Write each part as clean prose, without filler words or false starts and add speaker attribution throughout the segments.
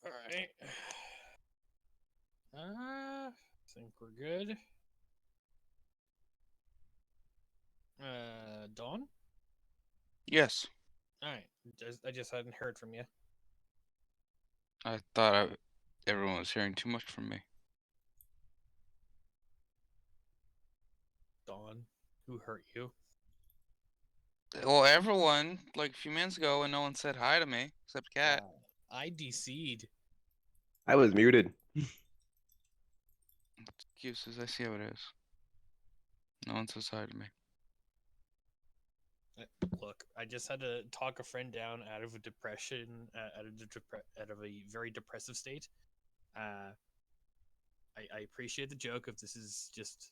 Speaker 1: Alright. Think we're good. Dawn?
Speaker 2: Yes.
Speaker 1: Alright. I just hadn't heard from you.
Speaker 2: I thought everyone was hearing too much from me.
Speaker 1: Dawn, who hurt you?
Speaker 2: Well, everyone, like a few minutes ago, and no one said hi to me, except Cat.
Speaker 1: I DC'd.
Speaker 3: I was muted.
Speaker 2: Excuses, I see how it is. No one says hi to me.
Speaker 1: Look, I just had to talk a friend down out of a depression, out of a very depressive state. I appreciate the joke if this is just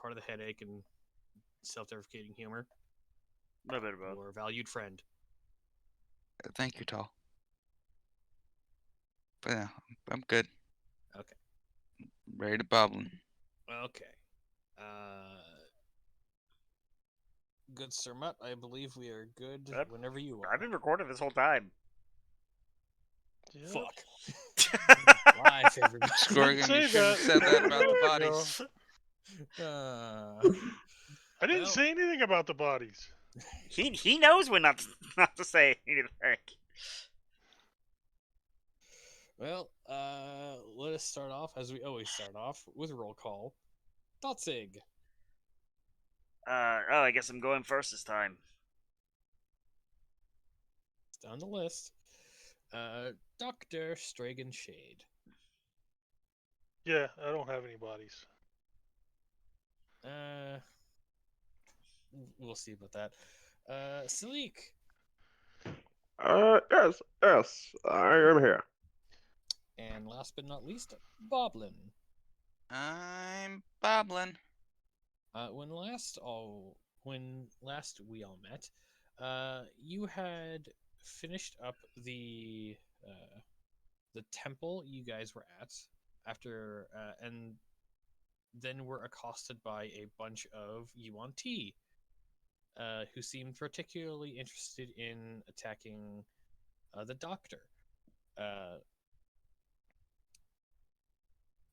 Speaker 1: part of the headache and self-deprecating humor.
Speaker 4: A little bit of both.
Speaker 1: Your valued friend.
Speaker 2: Thank you, Tall. But yeah, I'm good.
Speaker 1: Okay.
Speaker 2: Ready to bobbling.
Speaker 1: Okay. Good Sir Mutt, I believe we are good
Speaker 4: Yep.
Speaker 1: whenever you are.
Speaker 4: I've been recording this whole time.
Speaker 5: Yep.
Speaker 1: Fuck. Live, everybody.
Speaker 2: Scorgan, you should have said that about the bodies.
Speaker 5: I didn't
Speaker 1: Well-
Speaker 5: say anything about the bodies.
Speaker 4: He knows when not to say anything.
Speaker 1: Well, let us start off, as we always start off, with roll call. Dotzig.
Speaker 4: Oh, I guess I'm going first this time.
Speaker 1: It's down the list. Dr. Stragan Shade.
Speaker 5: Yeah, I don't have any bodies.
Speaker 1: We'll see about that. Salik.
Speaker 3: Yes, I am here.
Speaker 1: And last but not least, Boblin.
Speaker 2: I'm bobbling.
Speaker 1: When last we all met, you had finished up the temple you guys were at after, and then were accosted by a bunch of Yuan Ti, who seemed particularly interested in attacking the doctor.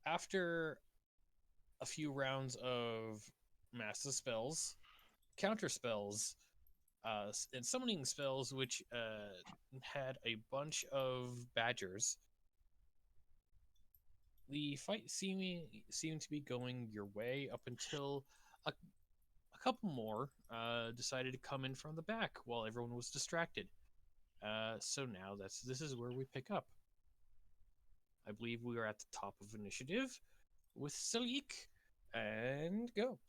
Speaker 1: After a few rounds of massive spells, counter spells, and summoning spells, which had a bunch of badgers, the fight seemed to be going your way up until a couple more decided to come in from the back while everyone was distracted. So now this is where we pick up. I believe we are at the top of initiative with Salik, and go.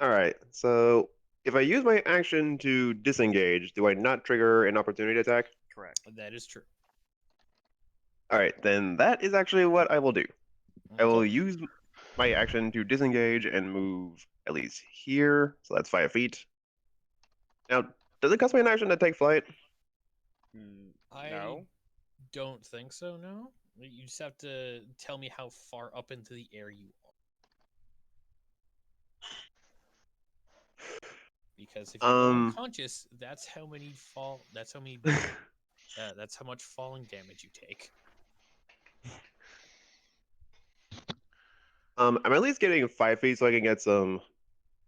Speaker 3: Alright, so if I use my action to disengage, do I not trigger an opportunity attack?
Speaker 4: Correct.
Speaker 1: That is true.
Speaker 3: Alright, then that is actually what I will do. I will
Speaker 1: Okay.
Speaker 3: use my action to disengage and move at least here, so that's 5 feet. Now, does it cost me an action to take flight?
Speaker 1: I
Speaker 4: No.
Speaker 1: don't think so, no. You just have to tell me how far up into the air you are. Because if you go unconscious, that's how many that's how much falling damage you take.
Speaker 3: I'm at least getting 5 feet so I can get some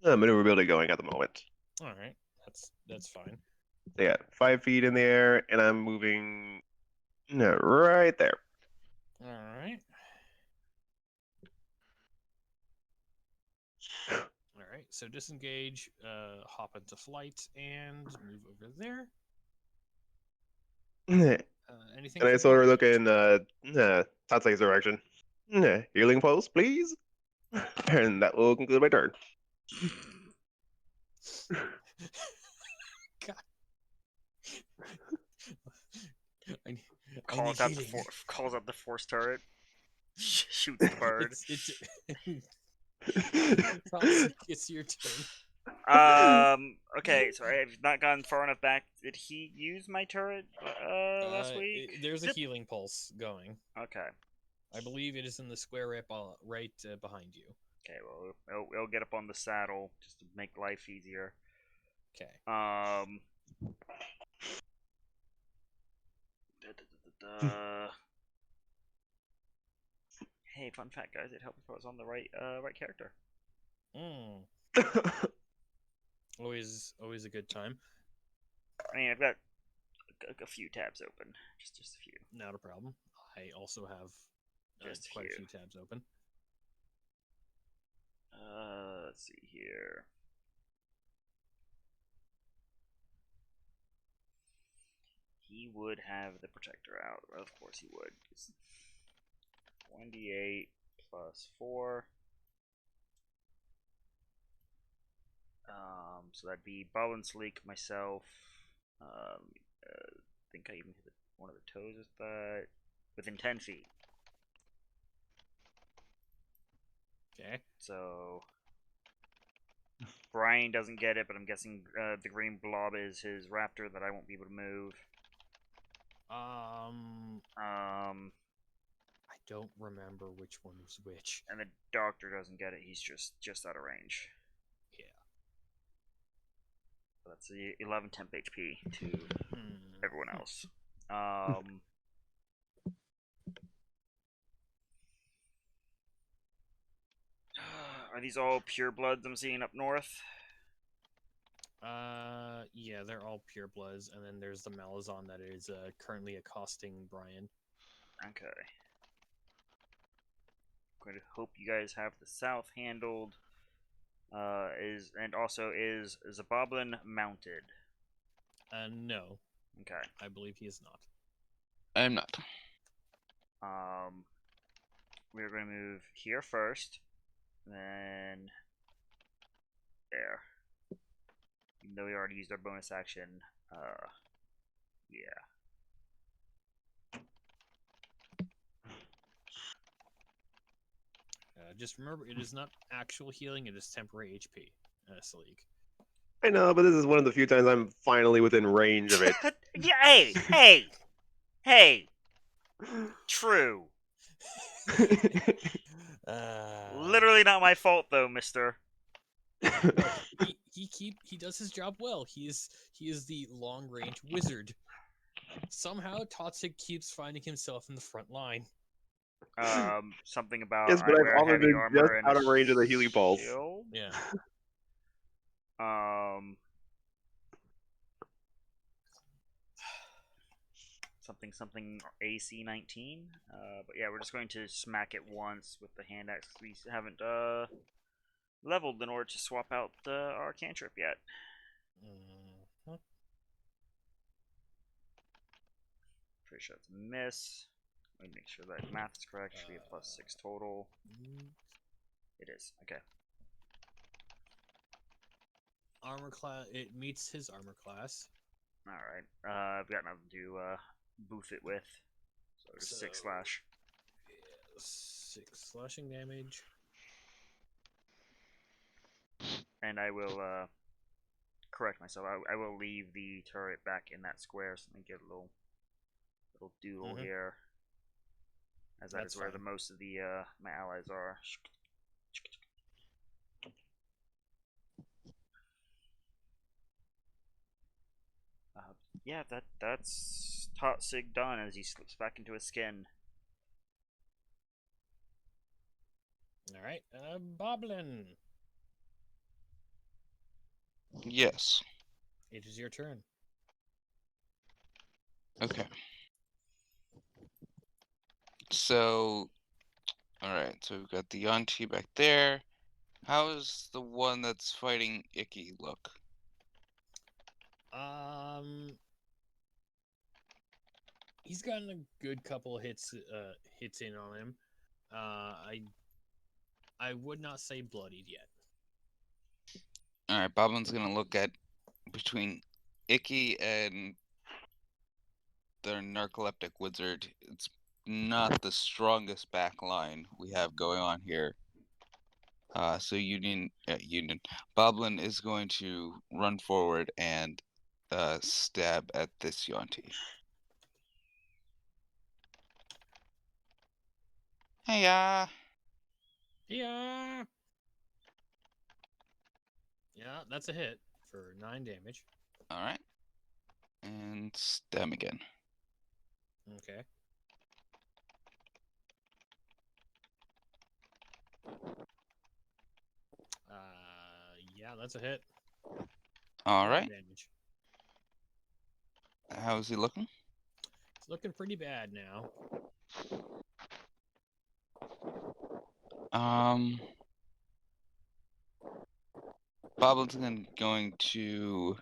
Speaker 3: maneuverability going at the moment.
Speaker 1: Alright. That's fine.
Speaker 3: So yeah, 5 feet in the air, and I'm moving right there.
Speaker 1: Alright. Alright, so disengage, hop into flight, and move over there. Anything
Speaker 3: And I
Speaker 1: from
Speaker 3: sort of
Speaker 1: you?
Speaker 3: look in Tatsui's direction. Healing pulse, please. And that will conclude my turn.
Speaker 1: God. I
Speaker 4: Calls
Speaker 1: need
Speaker 4: out
Speaker 1: healing.
Speaker 4: calls out the force turret. Shoots the bird.
Speaker 1: It's your turn.
Speaker 4: Okay, so I've not gotten far enough back. Did he use my turret last week?
Speaker 1: There's a healing pulse going.
Speaker 4: Okay.
Speaker 1: I believe it is in the square right behind you.
Speaker 4: Okay, well, it'll get up on the saddle just to make life easier.
Speaker 1: Okay.
Speaker 4: Hey, fun fact, guys! It helped if I was on the right character.
Speaker 1: Mm. Always a good time.
Speaker 4: I mean, I've got a few tabs open, just a few.
Speaker 1: Not a problem. I also have
Speaker 4: Just a
Speaker 1: quite a
Speaker 4: few.
Speaker 1: few tabs open.
Speaker 4: Let's see here. He would have the protector out. Of course he would. 1d8 plus 4. So that'd be Ball and Sleek, myself. I think I even hit one of the toes with that. Within 10 feet.
Speaker 1: Okay.
Speaker 4: So Brian doesn't get it, but I'm guessing the green blob is his raptor that I won't be able to move.
Speaker 1: I don't remember which one was which.
Speaker 4: And the doctor doesn't get it. He's just out of range.
Speaker 1: Yeah.
Speaker 4: That's the 11 temp HP to
Speaker 1: Hmm.
Speaker 4: everyone else. Are these all pure bloods I'm seeing up north?
Speaker 1: Yeah, they're all purebloods, and then there's the Malazan that is currently accosting Brian.
Speaker 4: Okay. I'm going to hope you guys have the south handled. Is Zaboblin mounted?
Speaker 1: No,
Speaker 4: Okay.
Speaker 1: I believe he is not.
Speaker 2: I'm not.
Speaker 4: We're going to move here first, then there. Even though we already used our bonus action, yeah.
Speaker 1: Just remember, it is not actual healing; it is temporary HP. Sleek.
Speaker 3: I know, but this is one of the few times I'm finally within range of it.
Speaker 4: Yeah, hey! True. Literally not my fault though, mister.
Speaker 1: He does his job well. He is the long range wizard. Somehow Toxic keeps finding himself in the front line.
Speaker 4: Something about
Speaker 3: Yes, but
Speaker 4: I
Speaker 3: I've
Speaker 4: wear
Speaker 3: also
Speaker 4: heavy
Speaker 3: been
Speaker 4: armor
Speaker 3: just
Speaker 4: and
Speaker 3: out of range of the Healy Pulse.
Speaker 4: shield?
Speaker 1: Yeah.
Speaker 4: Something AC 19. But yeah, we're just going to smack it once with the hand axe. We haven't leveled in order to swap out our cantrip yet.
Speaker 1: Mm-hmm.
Speaker 4: Pretty sure it's a miss. Let me make sure that math is correct. Should be a +6 total. It is. Okay.
Speaker 1: Armor class. It meets his armor class.
Speaker 4: All right. I've got nothing to boost it with. So just 6 slash.
Speaker 1: Yeah, 6 slashing damage.
Speaker 4: And I will correct myself. I will leave the turret back in that square so I can get a little doodle here. As that
Speaker 1: That's
Speaker 4: is where
Speaker 1: fine.
Speaker 4: the most of the my allies are. Yeah, that's Totsig done as he slips back into his skin.
Speaker 1: All right, Boblin.
Speaker 2: Yes.
Speaker 1: It is your turn.
Speaker 2: Okay. So, alright, so we've got the Yanti back there. How's the one that's fighting Icky look?
Speaker 1: He's gotten a good couple of hits in on him. I would not say bloodied yet.
Speaker 2: Alright, Boblin's gonna look at between Icky and the narcoleptic wizard. It's not the strongest back line we have going on here. So Union Boblin is going to run forward and stab at this Yanti. Hey,
Speaker 1: Yeah. Yeah, that's a hit for 9 damage.
Speaker 2: Alright. And stab again.
Speaker 1: Okay. Yeah, that's a hit.
Speaker 2: All
Speaker 1: 12
Speaker 2: right.
Speaker 1: damage.
Speaker 2: How is he looking?
Speaker 1: It's looking pretty bad now.
Speaker 2: Boblin's going to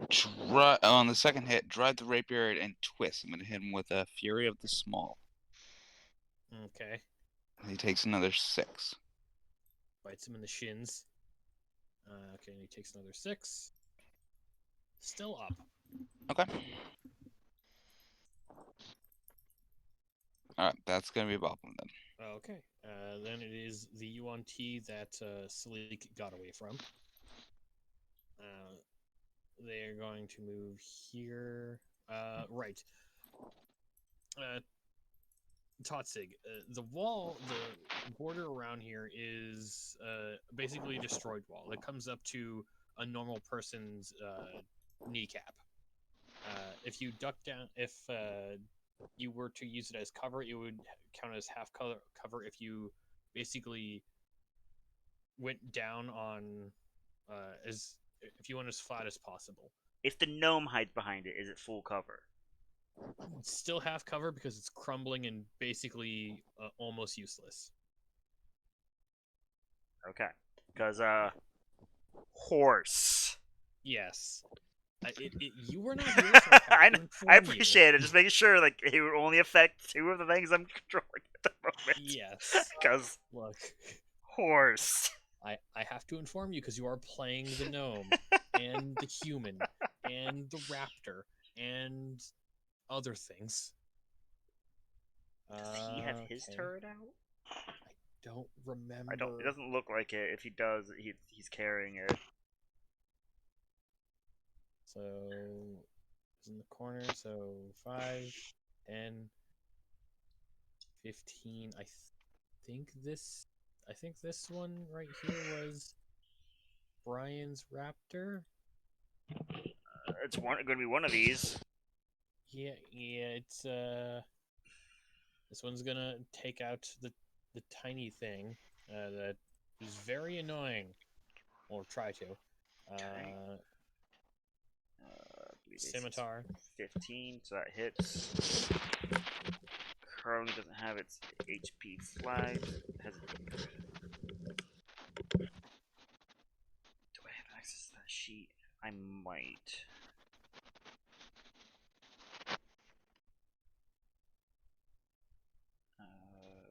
Speaker 2: try on the second hit, drive the rapier and twist. I'm going to hit him with a Fury of the Small.
Speaker 1: Okay.
Speaker 2: He takes another 6.
Speaker 1: Bites him in the shins. Okay, and he takes another 6. Still up.
Speaker 2: Okay. All right, that's going to be Boblin then.
Speaker 1: Okay. Then it is the UNT that Sleek got away from. They are going to move here. Right. Totzig, the wall, the border around here is basically a destroyed wall. It comes up to a normal person's kneecap. If you duck down, if you were to use it as cover, it would count as half cover if you basically went down on as if you went as flat as possible.
Speaker 4: If the gnome hides behind it, is it full cover?
Speaker 1: It's still half cover because it's crumbling and basically almost useless.
Speaker 4: Okay. Because, horse.
Speaker 1: Yes. You were not here, so I have to inform
Speaker 4: I appreciate it. Just making sure, like, it would only affect 2 of the things I'm controlling at the moment.
Speaker 1: Yes.
Speaker 4: Because
Speaker 1: Look,
Speaker 4: horse.
Speaker 1: I have to inform you because you are playing the gnome and the human and the raptor and other things.
Speaker 4: Does he have his
Speaker 1: Okay.
Speaker 4: turret out?
Speaker 1: I don't remember.
Speaker 4: It doesn't look like it. If he does, he's carrying it.
Speaker 1: So it's in the corner. So 5, 10, 15. I think this one right here was Brian's raptor.
Speaker 4: It's going to be one of these.
Speaker 1: Yeah, it's this one's gonna take out the tiny thing that is very annoying, or try to.
Speaker 4: Okay.
Speaker 1: Scimitar.
Speaker 4: 15, so that hits. Currently doesn't have its HP flagged. Do I have access to that sheet? I might.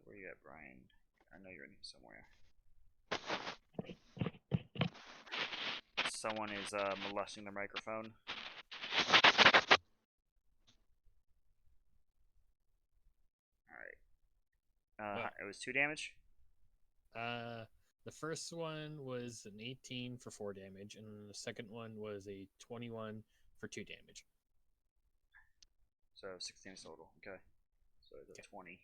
Speaker 4: Where you at, Brian? I know you're in here somewhere. Someone is molesting the microphone. Alright. It was 2 damage?
Speaker 1: The first one was an 18 for 4 damage, and the second one was a 21 for 2 damage.
Speaker 4: So 6 damage total. Okay. So it's a 20.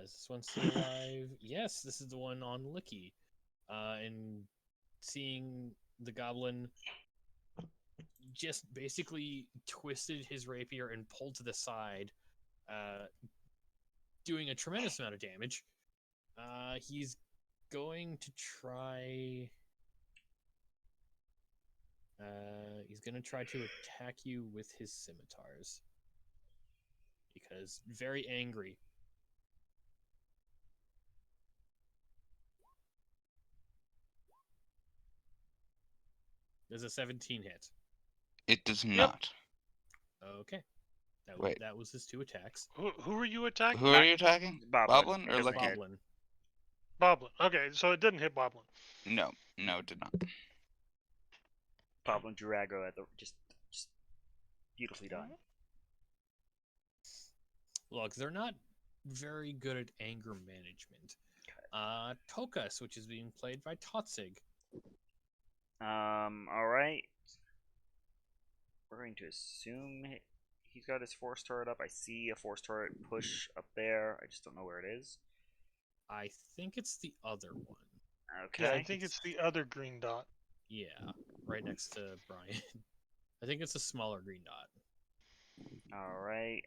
Speaker 1: Is this one still alive? Yes, this is the one on Licky. And seeing the goblin just basically twisted his rapier and pulled to the side, doing a tremendous amount of damage. He's going to try. He's going to try to attack you with his scimitars. Because very angry. Does a 17 hit?
Speaker 2: It does not.
Speaker 1: Okay.
Speaker 2: Wait.
Speaker 1: That was his 2 attacks.
Speaker 5: Who are you attacking?
Speaker 2: Who are you attacking?
Speaker 4: Boblin.
Speaker 2: Boblin or Licky?
Speaker 1: Boblin.
Speaker 5: Boblin. Okay, so it didn't hit Boblin.
Speaker 2: No, it did not.
Speaker 4: Boblin Durago at the just beautifully done.
Speaker 1: Look, they're not very good at anger management. Tokas, which is being played by Totzig.
Speaker 4: Alright. We're going to assume he's got his force turret up. I see a force turret push up there. I just don't know where it is.
Speaker 1: I think it's the other one.
Speaker 4: Okay.
Speaker 5: Yeah, I think it's the other green dot.
Speaker 1: Yeah, right next to Brian. I think it's a smaller green dot.
Speaker 4: All right.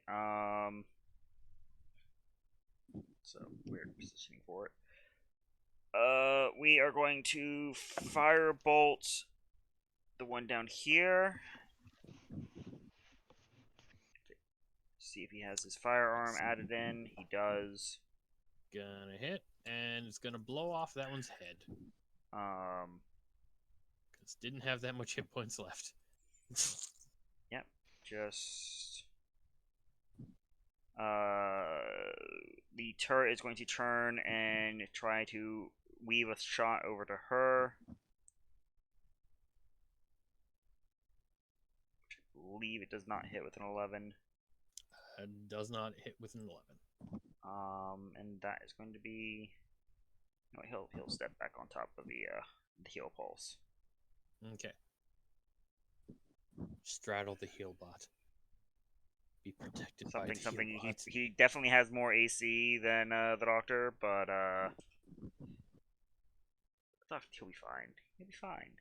Speaker 4: So weird positioning for it. We are going to firebolt the one down here. See if he has his firearm added in. He does.
Speaker 1: Gonna hit, and it's gonna blow off that one's head.
Speaker 4: Um,
Speaker 1: Because didn't have that much hit points left.
Speaker 4: Yep. Just. The turret is going to turn and try to weave a shot over to her. Which I believe it does not hit with an 11.
Speaker 1: Does not hit with an 11.
Speaker 4: And that is going to be. No, he'll step back on top of the heal pulse.
Speaker 1: Okay. Straddle the heal bot. Be protected by the
Speaker 4: Something.
Speaker 1: heal bot.
Speaker 4: He definitely has more AC than the doctor, but he'll be fine. He'll be fine.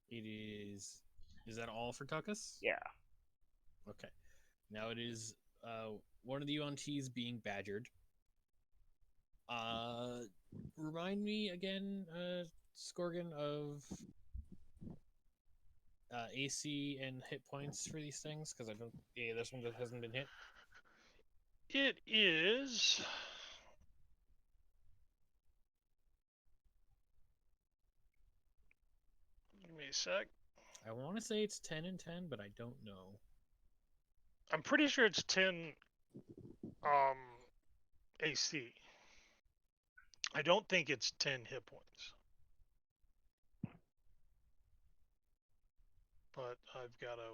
Speaker 1: It is. Is that all for Tuckus?
Speaker 4: Yeah.
Speaker 1: Okay. Now it is one of the UNTs being badgered. Remind me again, Scorgan, of AC and hit points for these things, because I don't. Yeah, this one just hasn't been hit.
Speaker 5: It is. Give me a sec.
Speaker 1: I want to say it's 10 and 10, but I don't know.
Speaker 5: I'm pretty sure it's 10 AC. I don't think it's 10 hit points. But I've got to.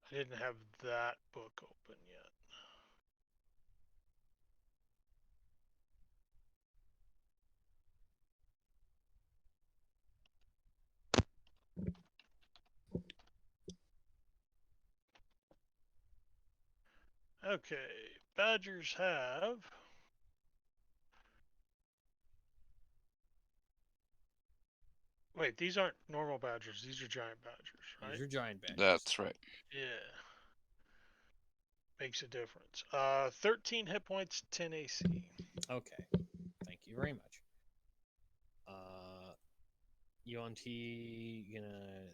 Speaker 5: I didn't have that book open yet. Okay, badgers have. Wait, these aren't normal badgers. These are giant badgers, right?
Speaker 1: These are giant badgers.
Speaker 2: That's right.
Speaker 5: Yeah. Makes a difference. 13 hit points, 10 AC.
Speaker 1: Okay. Thank you very much. UNT gonna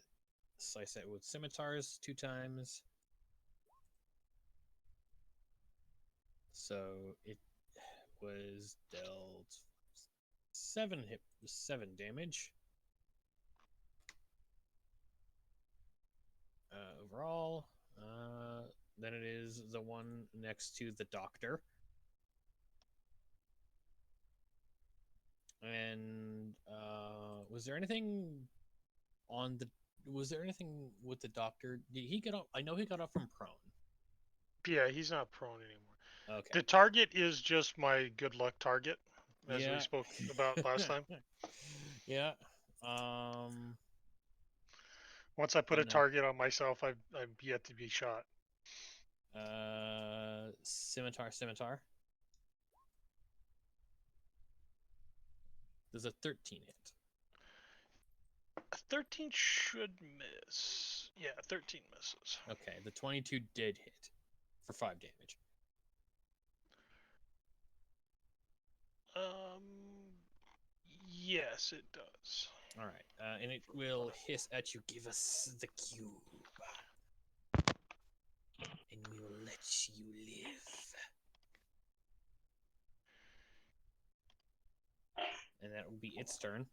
Speaker 1: slice it with scimitars 2 times. So it was dealt 7 damage. Overall, then it is the one next to the doctor. And was there anything on the? Was there anything with the doctor? Did he get up? I know he got up from prone.
Speaker 5: Yeah, he's not prone anymore.
Speaker 1: Okay.
Speaker 5: The target is just my good luck target, as we spoke about last time.
Speaker 1: Yeah.
Speaker 5: Once I put a target on myself, I'm yet to be shot.
Speaker 1: Scimitar. Does a 13 hit?
Speaker 5: A 13 should miss. Yeah, 13 misses.
Speaker 1: Okay, the 22 did hit for 5 damage.
Speaker 5: Yes, it does.
Speaker 1: All right, and it will hiss at you. Give us the cube, and we will let you live. And that will be its turn.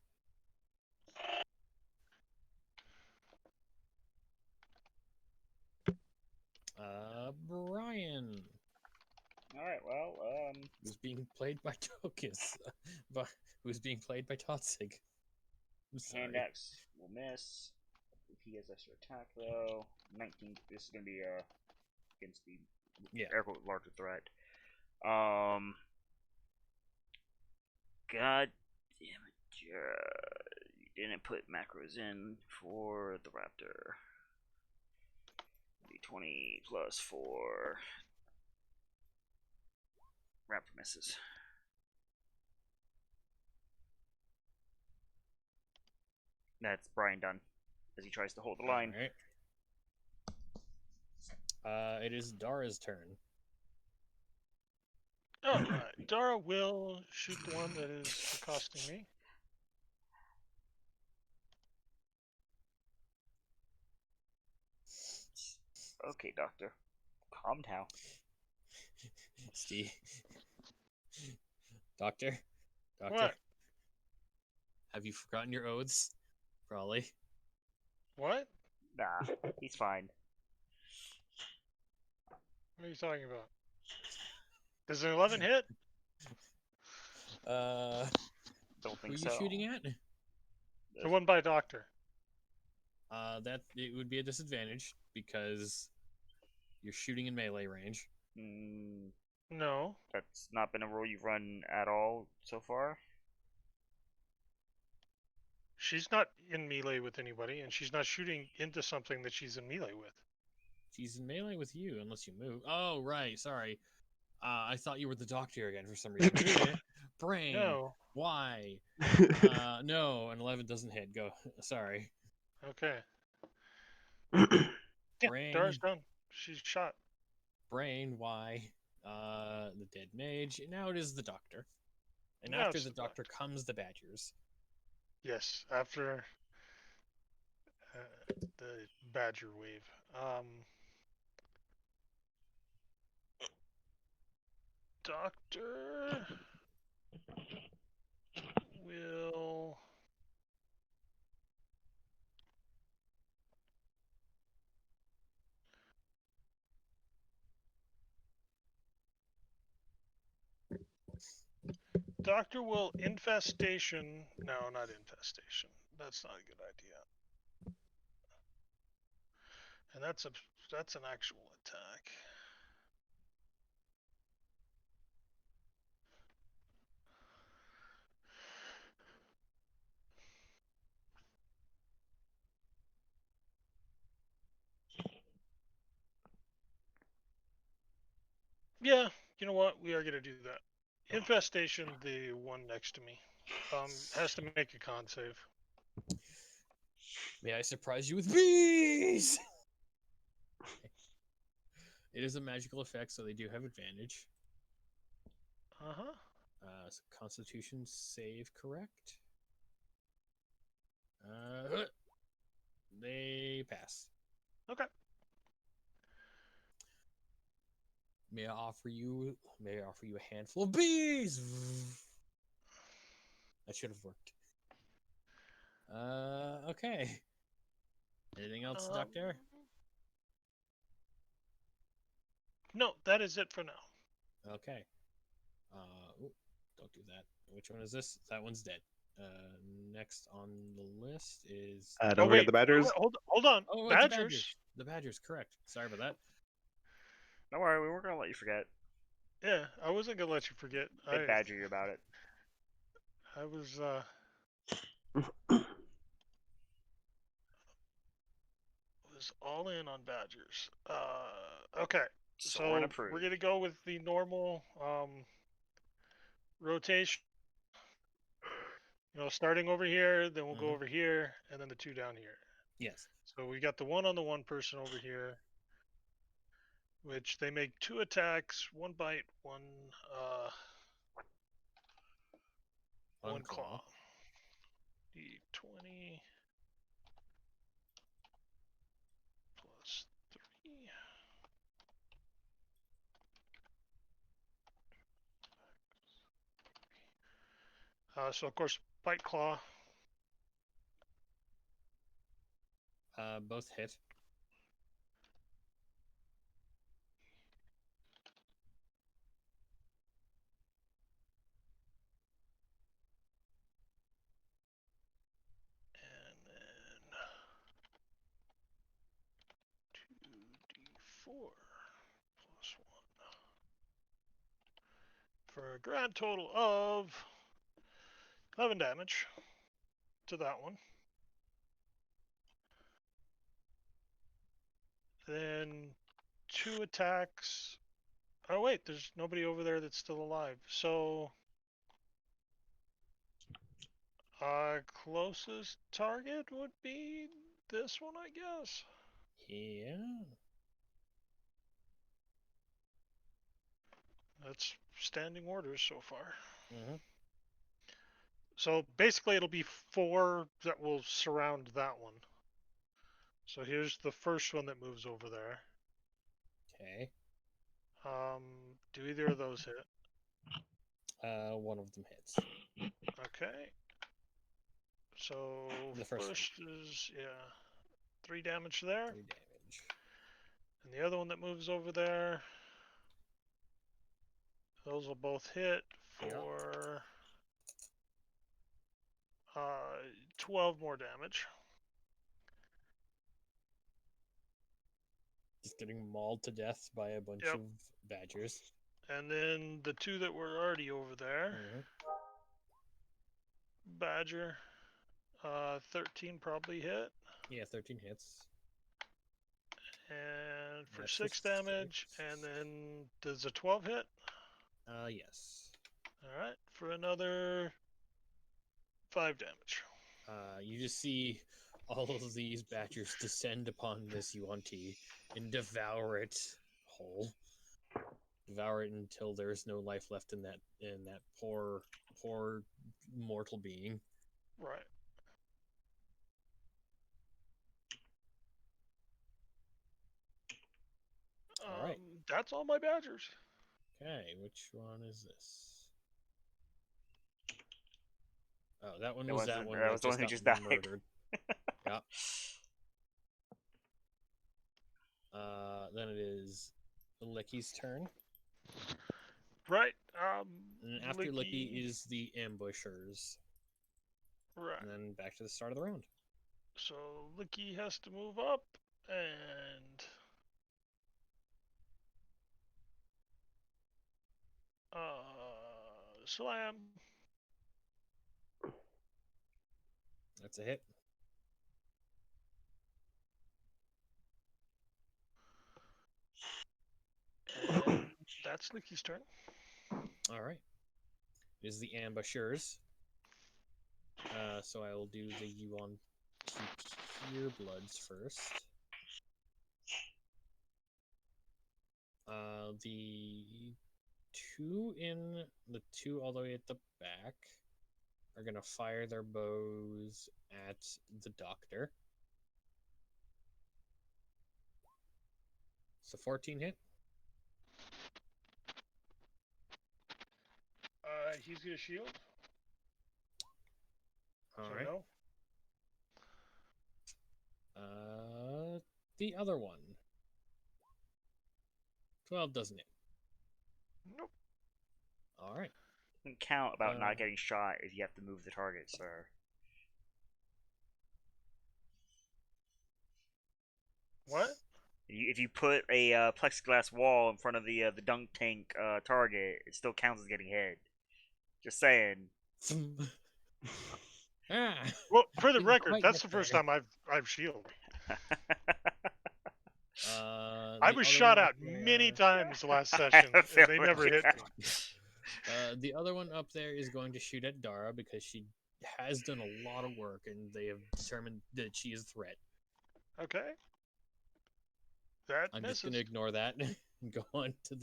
Speaker 1: Brian.
Speaker 4: All right. Well,
Speaker 1: who's being played by Tokus, who's being played by Totzig.
Speaker 4: Hand axe will miss. If he has extra attack though, 19. This is gonna be against the air quote larger threat. God damn it, you didn't put macros in for the raptor. D20 plus 4. Raptor misses. That's Brian done as he tries to hold the line.
Speaker 1: Alright. It is Dara's turn.
Speaker 5: Alright, Dara will shoot the one that is accosting me.
Speaker 4: Okay, Doctor. Calm down.
Speaker 1: Steve. Doctor? Doctor?
Speaker 5: What?
Speaker 1: Have you forgotten your oaths? Probably.
Speaker 5: What?
Speaker 4: Nah, he's fine.
Speaker 5: What are you talking about? Does an 11 hit?
Speaker 1: Don't
Speaker 4: Don't
Speaker 1: who are
Speaker 4: think
Speaker 1: you
Speaker 4: so.
Speaker 1: shooting at?
Speaker 5: The one by Doctor.
Speaker 1: That it would be a disadvantage because you're shooting in melee range.
Speaker 5: No.
Speaker 4: That's not been a rule you've run at all so far.
Speaker 5: She's not in melee with anybody, and she's not shooting into something that she's in melee with.
Speaker 1: She's in melee with you unless you move. Oh, right. Sorry. I thought you were the doctor again for some reason. Brain.
Speaker 5: No.
Speaker 1: Why? No, an 11 doesn't hit. Go. Sorry.
Speaker 5: Okay.
Speaker 1: Brain.
Speaker 5: Dara's done. She's shot.
Speaker 1: Brain. Why? The dead mage. Now it is the doctor. And
Speaker 5: Now
Speaker 1: after
Speaker 5: it's
Speaker 1: the
Speaker 5: the
Speaker 1: doctor comes the badgers.
Speaker 5: Yes, after the Badger wave. Doctor will infestation. No, not infestation. That's not a good idea. And that's an actual attack. Yeah, you know what? We are gonna do that. Infestation, the one next to me, has to make a con save.
Speaker 1: May I surprise you with bees? It is a magical effect, so they do have advantage.
Speaker 5: Uh-huh.
Speaker 1: So Constitution save, correct? They pass.
Speaker 5: Okay.
Speaker 1: May I offer you a handful of bees? That should have worked. Okay. Anything else, Doctor?
Speaker 5: No, that is it for now.
Speaker 1: Okay. Don't do that. Which one is this? That one's dead. Next on the list is.
Speaker 3: Don't forget the Badgers.
Speaker 5: Hold on.
Speaker 1: Oh,
Speaker 5: Badgers.
Speaker 1: The Badgers, correct. Sorry about that.
Speaker 4: Don't worry, we weren't gonna let you forget.
Speaker 5: Yeah, I wasn't gonna let you forget.
Speaker 4: They'd badger you about it.
Speaker 5: I was all in on Badgers. Okay.
Speaker 4: Soren
Speaker 5: So
Speaker 4: approved.
Speaker 5: we're gonna go with the normal rotation. Starting over here, then we'll go over here, and then the two down here.
Speaker 1: Yes.
Speaker 5: So we got the one on the one person over here, which they make 2 attacks, 1 bite, one claw. D20 plus 3. So of course, bite claw.
Speaker 1: Both hit.
Speaker 5: And then 2d4 plus 1. For a grand total of 11 damage to that one. Then 2 attacks. Oh wait, there's nobody over there that's still alive. So Closest target would be this one, I guess.
Speaker 1: Yeah.
Speaker 5: That's standing orders so far.
Speaker 1: Mm-hmm.
Speaker 5: So basically, it'll be 4 that will surround that one. So here's the first one that moves over there.
Speaker 1: Okay.
Speaker 5: Do either of those hit?
Speaker 1: One of them hits.
Speaker 5: Okay. So
Speaker 1: The first
Speaker 5: first is 3 damage there,
Speaker 1: 3 damage.
Speaker 5: and the other one that moves over there. Those will both hit for 12 more damage.
Speaker 1: Just getting mauled to death by a bunch
Speaker 5: Yep.
Speaker 1: of badgers.
Speaker 5: And then the 2 that were already over there.
Speaker 1: Mm-hmm.
Speaker 5: Badger, 13 probably hit.
Speaker 1: Yeah, 13 hits.
Speaker 5: And for
Speaker 1: That's
Speaker 5: 6 damage.
Speaker 1: 6.
Speaker 5: And then does a 12 hit?
Speaker 1: Yes.
Speaker 5: Alright, for another 5 damage.
Speaker 1: You just see all of these badgers descend upon this Yuan-Ti and devour it whole. Devour it until there's no life left in that poor mortal being.
Speaker 5: Right.
Speaker 1: All right.
Speaker 5: That's all my badgers.
Speaker 1: Okay, which one is this? Oh, that one
Speaker 4: That
Speaker 1: was
Speaker 4: was
Speaker 1: that
Speaker 4: the-
Speaker 1: one
Speaker 4: that
Speaker 1: that
Speaker 4: was the one who
Speaker 1: just
Speaker 4: just
Speaker 1: got
Speaker 4: died.
Speaker 1: murdered. Yeah. Then it is Licky's turn.
Speaker 5: Right.
Speaker 1: And after Licky is the ambushers.
Speaker 5: Right.
Speaker 1: And then back to the start of the round.
Speaker 5: So Licky has to move up and slam.
Speaker 1: That's a hit.
Speaker 5: And that's Licky's turn.
Speaker 1: All right. It is the ambushers. So I will do the Yuan Pure Bloods first. The two all the way at the back are gonna fire their bows at the doctor. So 14 hit.
Speaker 5: He's gonna shield.
Speaker 1: All
Speaker 5: So
Speaker 1: right.
Speaker 5: no.
Speaker 1: The other one. 12 doesn't hit.
Speaker 5: Nope.
Speaker 1: All right.
Speaker 4: Doesn't count about not getting shot if you have to move the target, sir.
Speaker 5: What?
Speaker 4: If you put a plexiglass wall in front of the dunk tank target, it still counts as getting hit. Just saying.
Speaker 5: Well, for the
Speaker 1: Didn't
Speaker 5: record,
Speaker 1: quite
Speaker 5: that's
Speaker 1: get
Speaker 5: the first
Speaker 1: there.
Speaker 5: time I've shielded.
Speaker 1: The
Speaker 5: I was
Speaker 1: other
Speaker 5: shot
Speaker 1: one
Speaker 5: at
Speaker 1: up
Speaker 5: many
Speaker 1: there-
Speaker 5: times last
Speaker 4: I
Speaker 5: session,
Speaker 4: have a
Speaker 5: and they
Speaker 4: feeling
Speaker 5: never
Speaker 4: you
Speaker 5: hit
Speaker 4: have.
Speaker 5: me.
Speaker 1: The other one up there is going to shoot at Dara because she has done a lot of work and they have determined that she is a threat.
Speaker 5: Okay. That
Speaker 1: I'm
Speaker 5: misses.
Speaker 1: just going to ignore that and go on to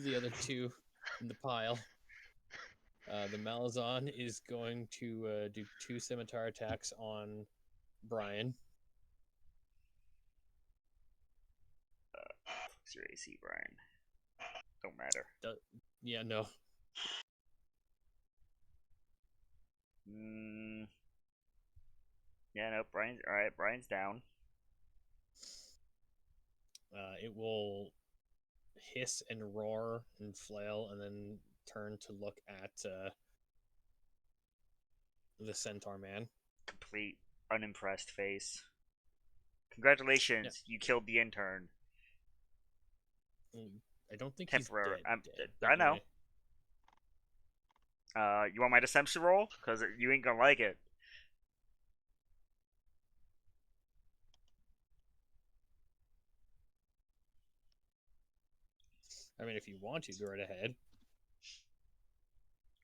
Speaker 1: the other two in the pile. The Malazan is going to do 2 scimitar attacks on Brian.
Speaker 4: What's your AC, Brian? Don't matter.
Speaker 1: Yeah, no.
Speaker 4: Yeah, no. Brian's all right. Brian's down.
Speaker 1: It will hiss and roar and flail and then turn to look at the centaur man.
Speaker 4: Complete unimpressed face. Congratulations, you killed the intern.
Speaker 1: I don't think
Speaker 4: Temporary.
Speaker 1: he's dead.
Speaker 4: I know. You want my deception roll? Because you ain't gonna like it.
Speaker 1: I mean, if you want to, go right ahead.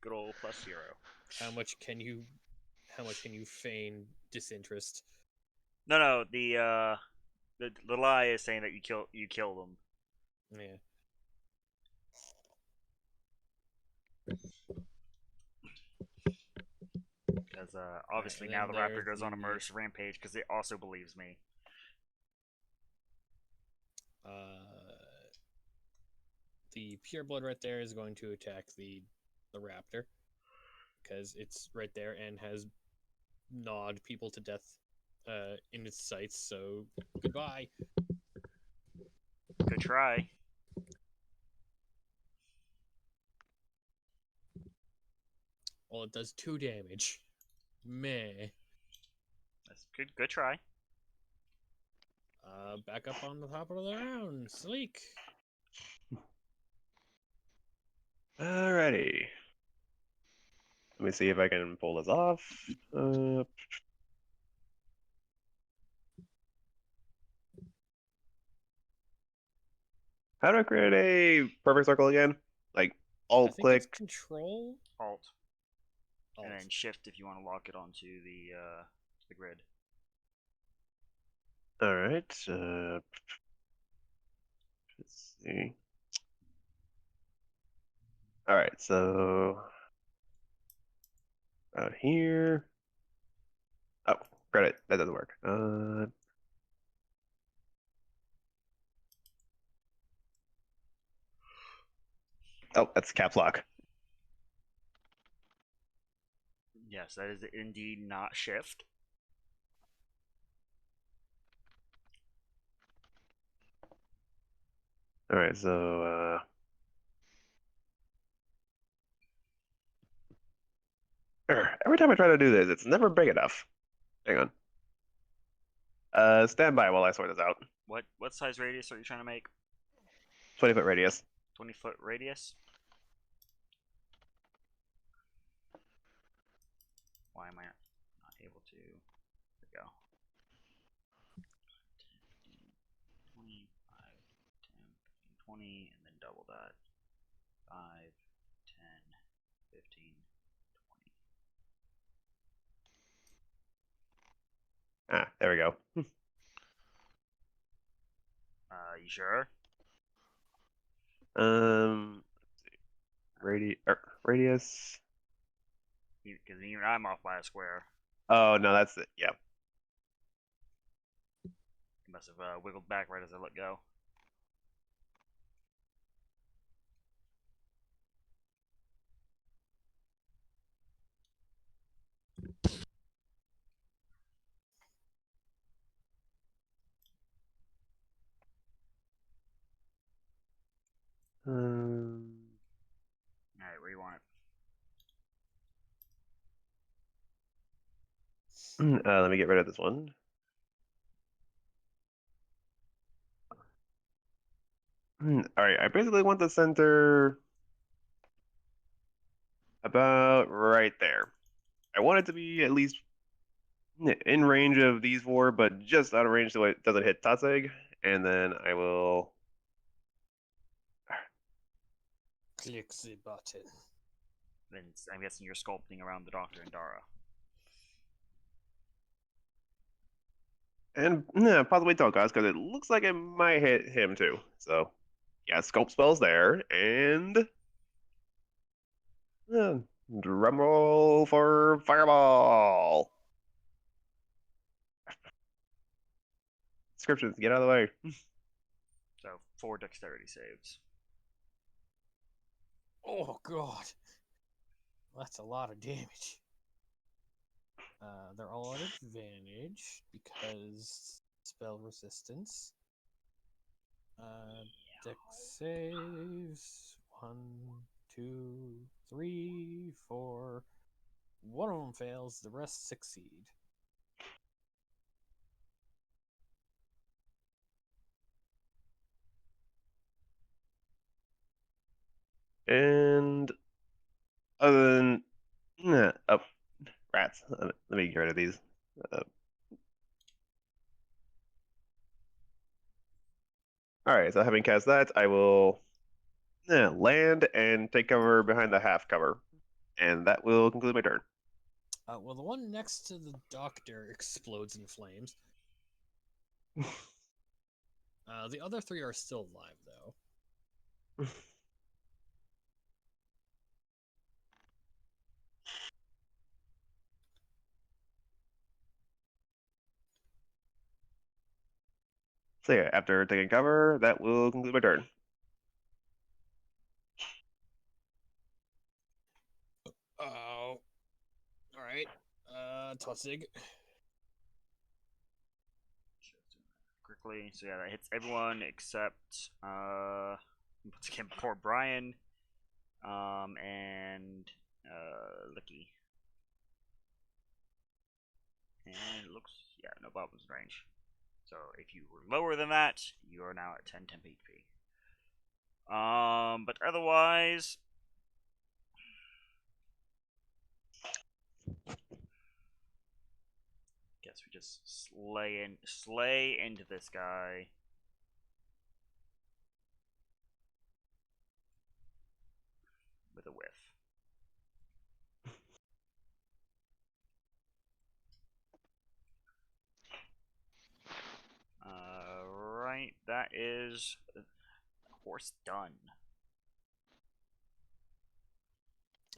Speaker 4: Good old +0.
Speaker 1: How much can you How much can you feign disinterest?
Speaker 4: No, the lie is saying that you kill them.
Speaker 1: Yeah.
Speaker 4: Because obviously now the raptor goes on a murderous rampage because it also believes me.
Speaker 1: The pureblood right there is going to attack the raptor because it's right there and has gnawed people to death in its sights. So goodbye.
Speaker 4: Good try.
Speaker 1: Well, it does 2 damage. Meh.
Speaker 4: That's good. Good try.
Speaker 1: Back up on the top of the round. Sleek.
Speaker 3: Alrighty. Let me see if I can pull this off. How do I create a perfect circle again? Like
Speaker 1: I
Speaker 3: alt
Speaker 1: think it's
Speaker 3: click.
Speaker 1: Control.
Speaker 4: Alt.
Speaker 1: Alt.
Speaker 4: And then Shift if you want to lock it onto the grid.
Speaker 3: All right. Let's see. All right. So out here. Oh, credit. That doesn't work. Oh, that's caps lock.
Speaker 4: Yes, that is indeed not Shift.
Speaker 3: All right. So every time I try to do this, it's never big enough. Hang on. Stand by while I sort this out.
Speaker 4: What size radius are you trying to make?
Speaker 3: 20-foot radius.
Speaker 4: 20-foot radius? Why am I not able to? There we go. 20, 5, 10, 20, and then double that. 5, 10, 15, 20.
Speaker 3: Ah, there we go.
Speaker 4: You sure?
Speaker 3: Radius.
Speaker 4: Because even I'm off by a square.
Speaker 3: Oh no, that's it. Yeah.
Speaker 4: You must have wiggled back right as I let go. Alright, where you want it?
Speaker 3: Let me get rid of this one. All right, I basically want the center about right there. I want it to be at least in range of these four, but just out of range so it doesn't hit Tatsig. And then I will.
Speaker 1: Click the button.
Speaker 4: Then I'm guessing you're sculpting around the Doctor and Dara.
Speaker 3: And possibly Tokas, because it looks like it might hit him too. So, yeah, sculpt spells there. And. Drum roll for Fireball. Descriptions, get out of the way.
Speaker 4: So 4 dexterity saves.
Speaker 1: Oh god, that's a lot of damage. They're all at advantage because spell resistance. Dex saves 1, 2, 3, 4. One of them fails, the rest succeed.
Speaker 3: And other than oh, rats. Let me get rid of these. All right, so having cast that, I will land and take cover behind the half cover, and that will conclude my turn.
Speaker 1: Well, the one next to the doctor explodes in flames. The other three are still alive, though.
Speaker 3: So yeah, after taking cover, that will conclude my turn.
Speaker 1: Oh. Alright. Totzig.
Speaker 4: Quickly, so yeah, that hits everyone except once again poor Brian, and Licky. And it looks, yeah, no Bob's range. So if you were lower than that, you are now at 10 temp HP. But otherwise, guess we just slay into this guy. With a whiff. Right, that is horse done.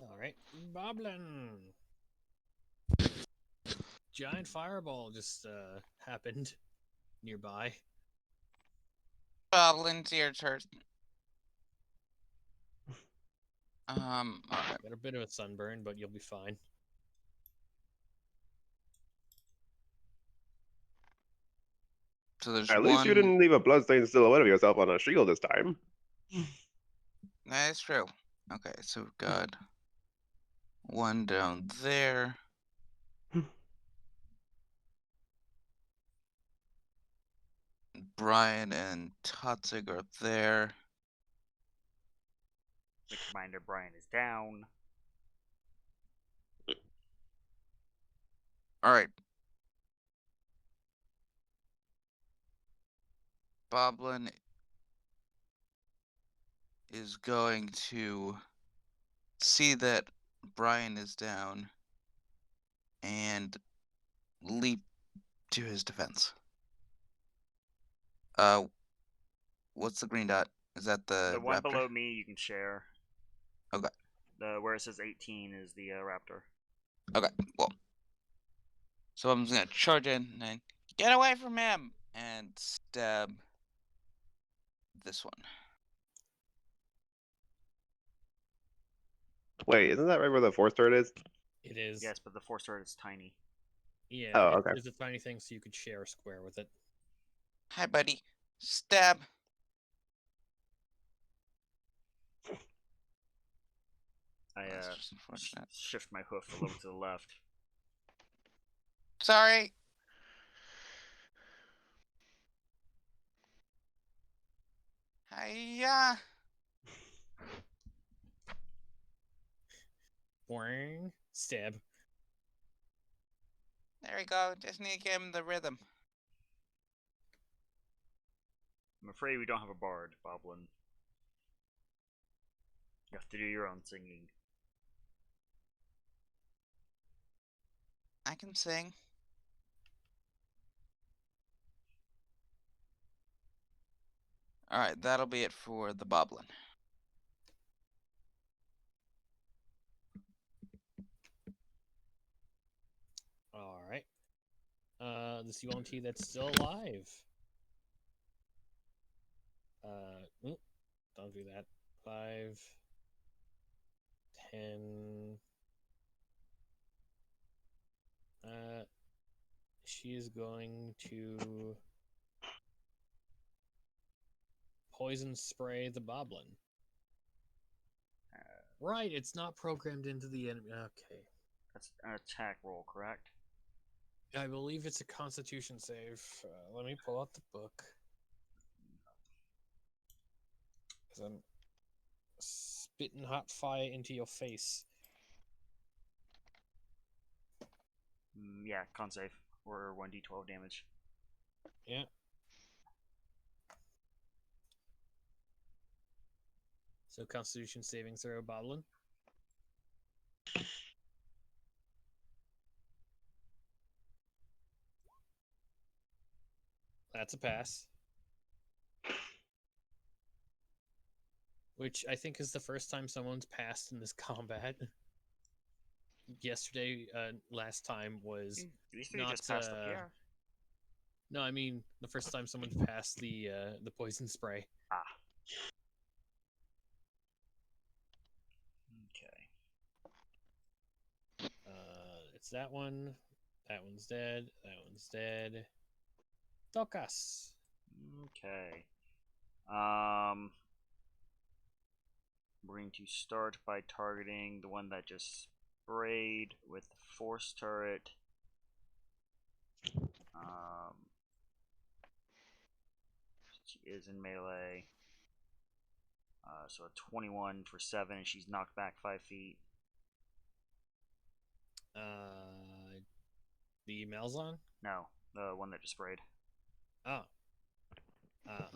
Speaker 1: Alright. Boblin. Giant fireball just happened nearby.
Speaker 2: Goblin's your turn. Alright.
Speaker 1: Got a bit of a sunburn, but you'll be fine.
Speaker 2: So there's
Speaker 3: At
Speaker 2: one.
Speaker 3: least you didn't leave a bloodstained silhouette of yourself on a shield this time.
Speaker 2: That is true. Okay, so we've got one down there. Brian and Totzig are up there.
Speaker 4: Quick reminder, Brian is down.
Speaker 2: Alright. Boblin is going to see that Brian is down and leap to his defense. What's the green dot? Is that the
Speaker 4: one
Speaker 2: raptor?
Speaker 4: below me you can share.
Speaker 2: Okay.
Speaker 4: Where it says 18 is the raptor.
Speaker 2: Okay, well. So I'm just gonna charge in and get away from him and stab this one.
Speaker 3: Wait, isn't that right where the force turret is?
Speaker 1: It is.
Speaker 4: Yes, but the force turret is tiny.
Speaker 1: Yeah,
Speaker 3: Oh, okay.
Speaker 1: It's a tiny thing, so you could share a square with it.
Speaker 2: Hi, buddy. Stab.
Speaker 4: I
Speaker 2: That's just unfortunate.
Speaker 4: shift my hoof a little to the left.
Speaker 2: Sorry. Hiya.
Speaker 1: Boing. Stab.
Speaker 2: There we go. Just need to give him the rhythm.
Speaker 4: I'm afraid we don't have a bard, Boblin. You have to do your own singing.
Speaker 2: I can sing. Alright, that'll be it for the Boblin.
Speaker 1: Alright. The CMT that's still alive. Don't do that. 5, 10. She is going to poison spray the Boblin. Right, it's not programmed into the enemy. Okay.
Speaker 4: That's an attack roll, correct?
Speaker 1: I believe it's a Constitution save. Let me pull out the book. Because I'm spitting hot fire into your face.
Speaker 4: Yeah, con save. Or 1d12 damage.
Speaker 1: Yeah. So Constitution saving throw, Boblin. That's a pass. Which I think is the first time someone's passed in this combat. Yesterday, last time was
Speaker 4: These three
Speaker 1: not.
Speaker 4: just passed the PR.
Speaker 1: No, I mean the first time someone's passed the poison spray.
Speaker 4: Ah. Okay.
Speaker 1: It's that one. That one's dead. That one's dead. Tokas.
Speaker 4: Okay. We're going to start by targeting the one that just sprayed with the force turret. She is in melee. So a 21 for 7, and she's knocked back 5 feet.
Speaker 1: The Malzahn?
Speaker 4: No, the one that just sprayed.
Speaker 1: Oh.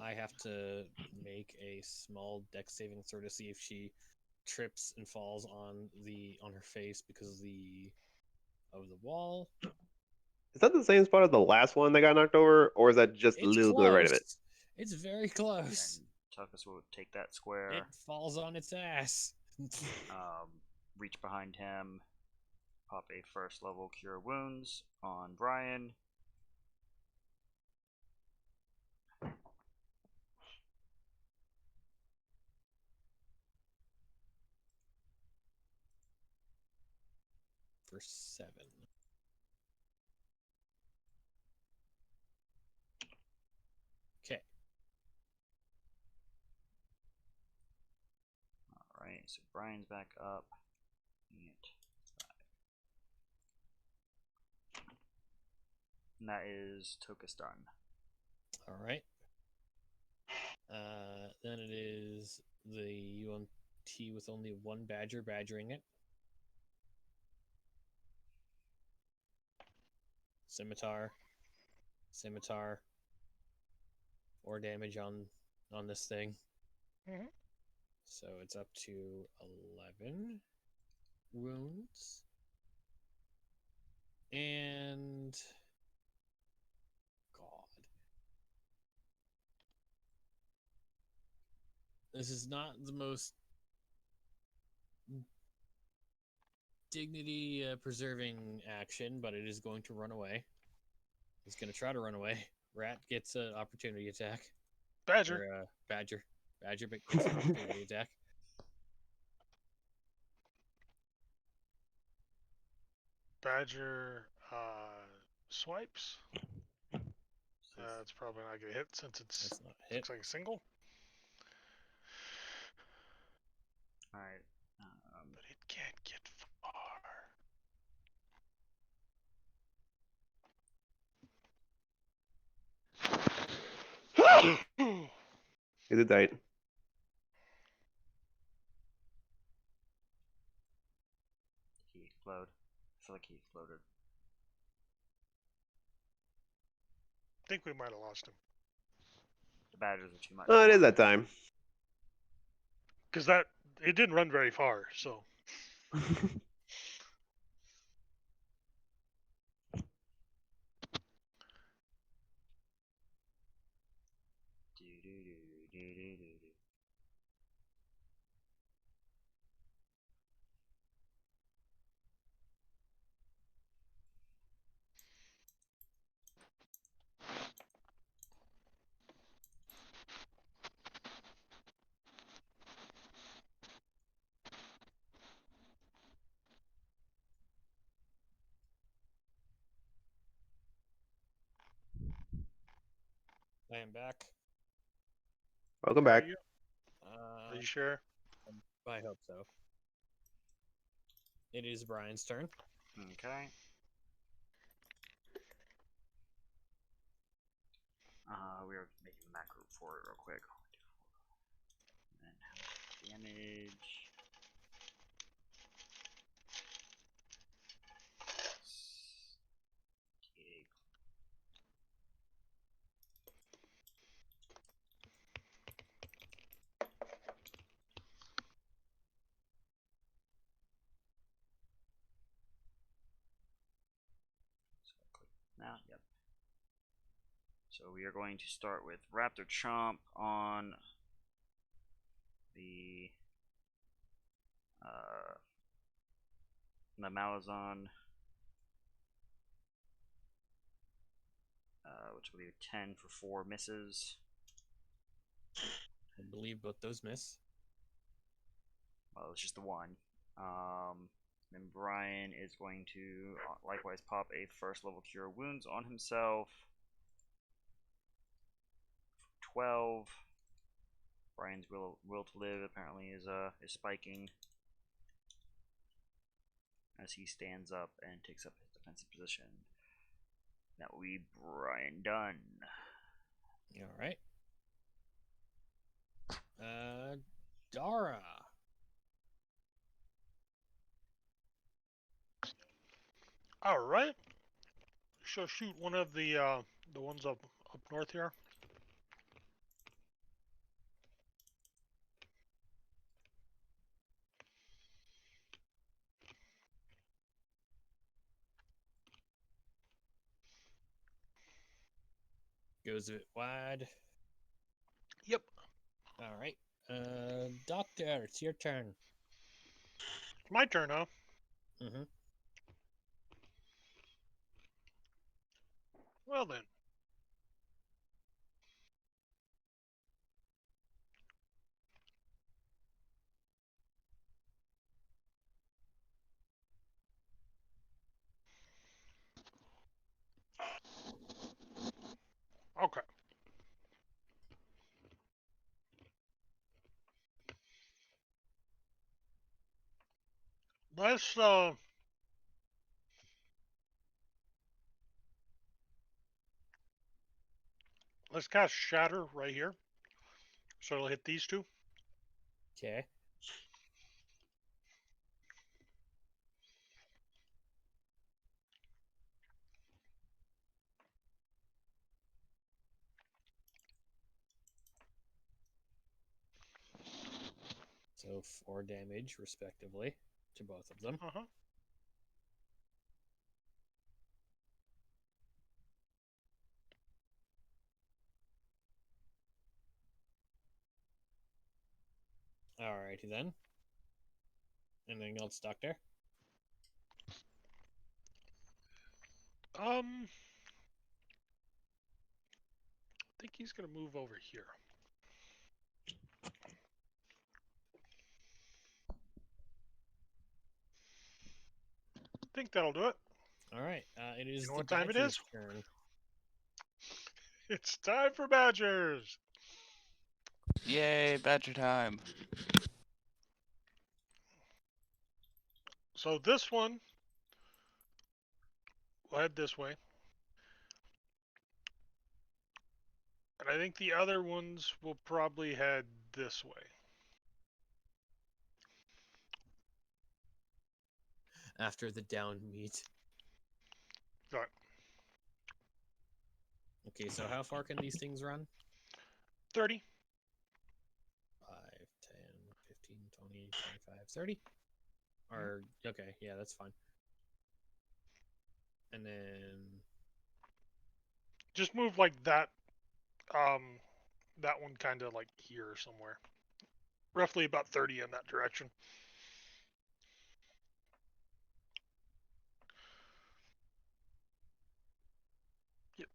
Speaker 1: I have to make a small dex saving throw to see if she trips and falls on her face because of the wall.
Speaker 3: Is that the same spot as the last one that got knocked over, or is that just a
Speaker 1: It's
Speaker 3: little
Speaker 1: close.
Speaker 3: to the right of it?
Speaker 1: It's very close.
Speaker 4: And Tuckus will take that square.
Speaker 1: It falls on its ass.
Speaker 4: Reach behind him. Pop a first level Cure Wounds on Brian.
Speaker 1: For 7. Okay.
Speaker 4: Alright, so Brian's back up. And that is Tokus done.
Speaker 1: Alright. Then it is the UMT with only one badger badgering it. Scimitar. 4 damage on this thing.
Speaker 5: Mm-hmm.
Speaker 1: So it's up to 11 wounds. And God. This is not the most dignity preserving action, but it is going to run away. He's going to try to run away. Rat gets an opportunity attack.
Speaker 5: Badger.
Speaker 1: Or, Badger. Badger gets an opportunity attack.
Speaker 5: Badger swipes. It's probably not going to hit since
Speaker 1: That's not a hit.
Speaker 5: looks like a single.
Speaker 4: Alright.
Speaker 5: But it can't get far.
Speaker 3: Is it died?
Speaker 4: He exploded. I feel like he exploded.
Speaker 5: I think we might have lost him.
Speaker 4: The badgers are too much.
Speaker 3: Oh, it is that time.
Speaker 5: Because it didn't run very far, so.
Speaker 1: I am back.
Speaker 3: Welcome
Speaker 5: Are
Speaker 3: back.
Speaker 5: you? Are you sure?
Speaker 1: I hope so. It is Brian's turn.
Speaker 4: Okay. We are making a macro for it real quick. And then damage. Okay. So click now, yep. So we are going to start with Raptor Chomp on the Malazan, which will be 10 for 4 misses.
Speaker 1: I believe both those miss.
Speaker 4: Well, it's just the one. Then Brian is going to likewise pop a first level Cure Wounds on himself. 12. Brian's will to live apparently is spiking as he stands up and takes up his defensive position. That will be Brian done.
Speaker 1: All right. Dara.
Speaker 5: All right. So shoot one of the ones up north here.
Speaker 1: Goes a bit wide.
Speaker 5: Yep.
Speaker 1: All right. Doctor, it's your turn.
Speaker 5: It's my turn, huh?
Speaker 1: Mm-hmm.
Speaker 5: Well then. Okay. Let's cast Shatter right here. So it'll hit these two.
Speaker 1: Okay. So 4 damage, respectively, to both of them.
Speaker 5: Uh-huh.
Speaker 1: Alrighty then. Anything else, Doctor?
Speaker 5: I think he's gonna move over here. I think that'll do it.
Speaker 1: All right. It is
Speaker 5: know
Speaker 1: the
Speaker 5: what time it
Speaker 1: Badger's
Speaker 5: is?
Speaker 1: turn.
Speaker 5: It's time for Badgers.
Speaker 2: Yay, Badger time.
Speaker 5: So this one will head this way. And I think the other ones will probably head this way.
Speaker 1: After the down meat.
Speaker 5: Right.
Speaker 1: Okay, so how far can these things run?
Speaker 5: 30.
Speaker 1: 5, 10, 15, 20, 25, 30? Or, okay, yeah, that's fine. And then...
Speaker 5: Just move like that. That one kind of like here somewhere. Roughly about 30 in that direction. Yep.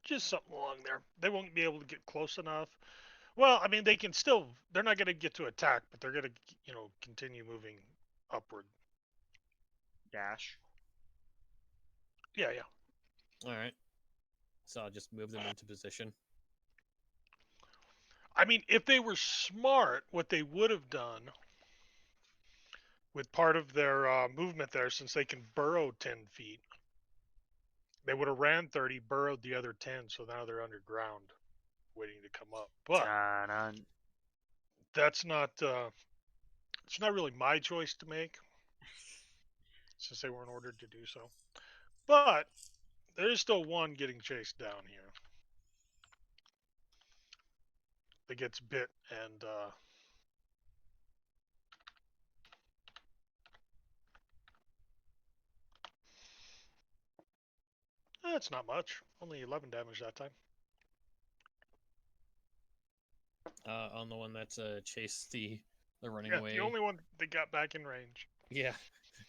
Speaker 5: Just something along there. They won't be able to get close enough. Well, I mean, they can still. They're not going to get to attack, but they're going to, continue moving upward.
Speaker 4: Dash.
Speaker 5: Yeah, yeah.
Speaker 1: Alright. So I'll just move them into position.
Speaker 5: I mean, if they were smart, what they would have done with part of their movement there, since they can burrow 10 feet, they would have ran 30, burrowed the other 10, so now they're underground, waiting to come up. But
Speaker 4: Ta-da.
Speaker 5: that's not. It's not really my choice to make, since they weren't ordered to do so. But there is still one getting chased down here that gets bit and That's not much. Only 11 damage that time.
Speaker 1: On the one that's chased the running
Speaker 5: Yeah,
Speaker 1: away.
Speaker 5: the only one that got back in range.
Speaker 1: Yeah,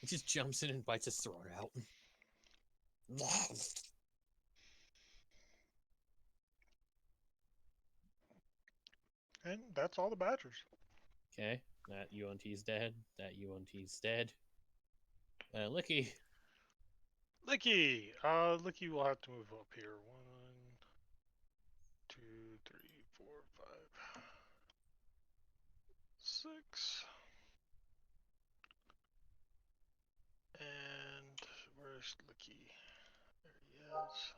Speaker 1: it just jumps in and bites his throat out.
Speaker 5: And that's all the badgers.
Speaker 1: Okay, that UNT's dead. That UNT's dead. Licky.
Speaker 5: Licky! Licky will have to move up here. 1, 2, 3, 4, 5, 6. And where's Licky? There he is.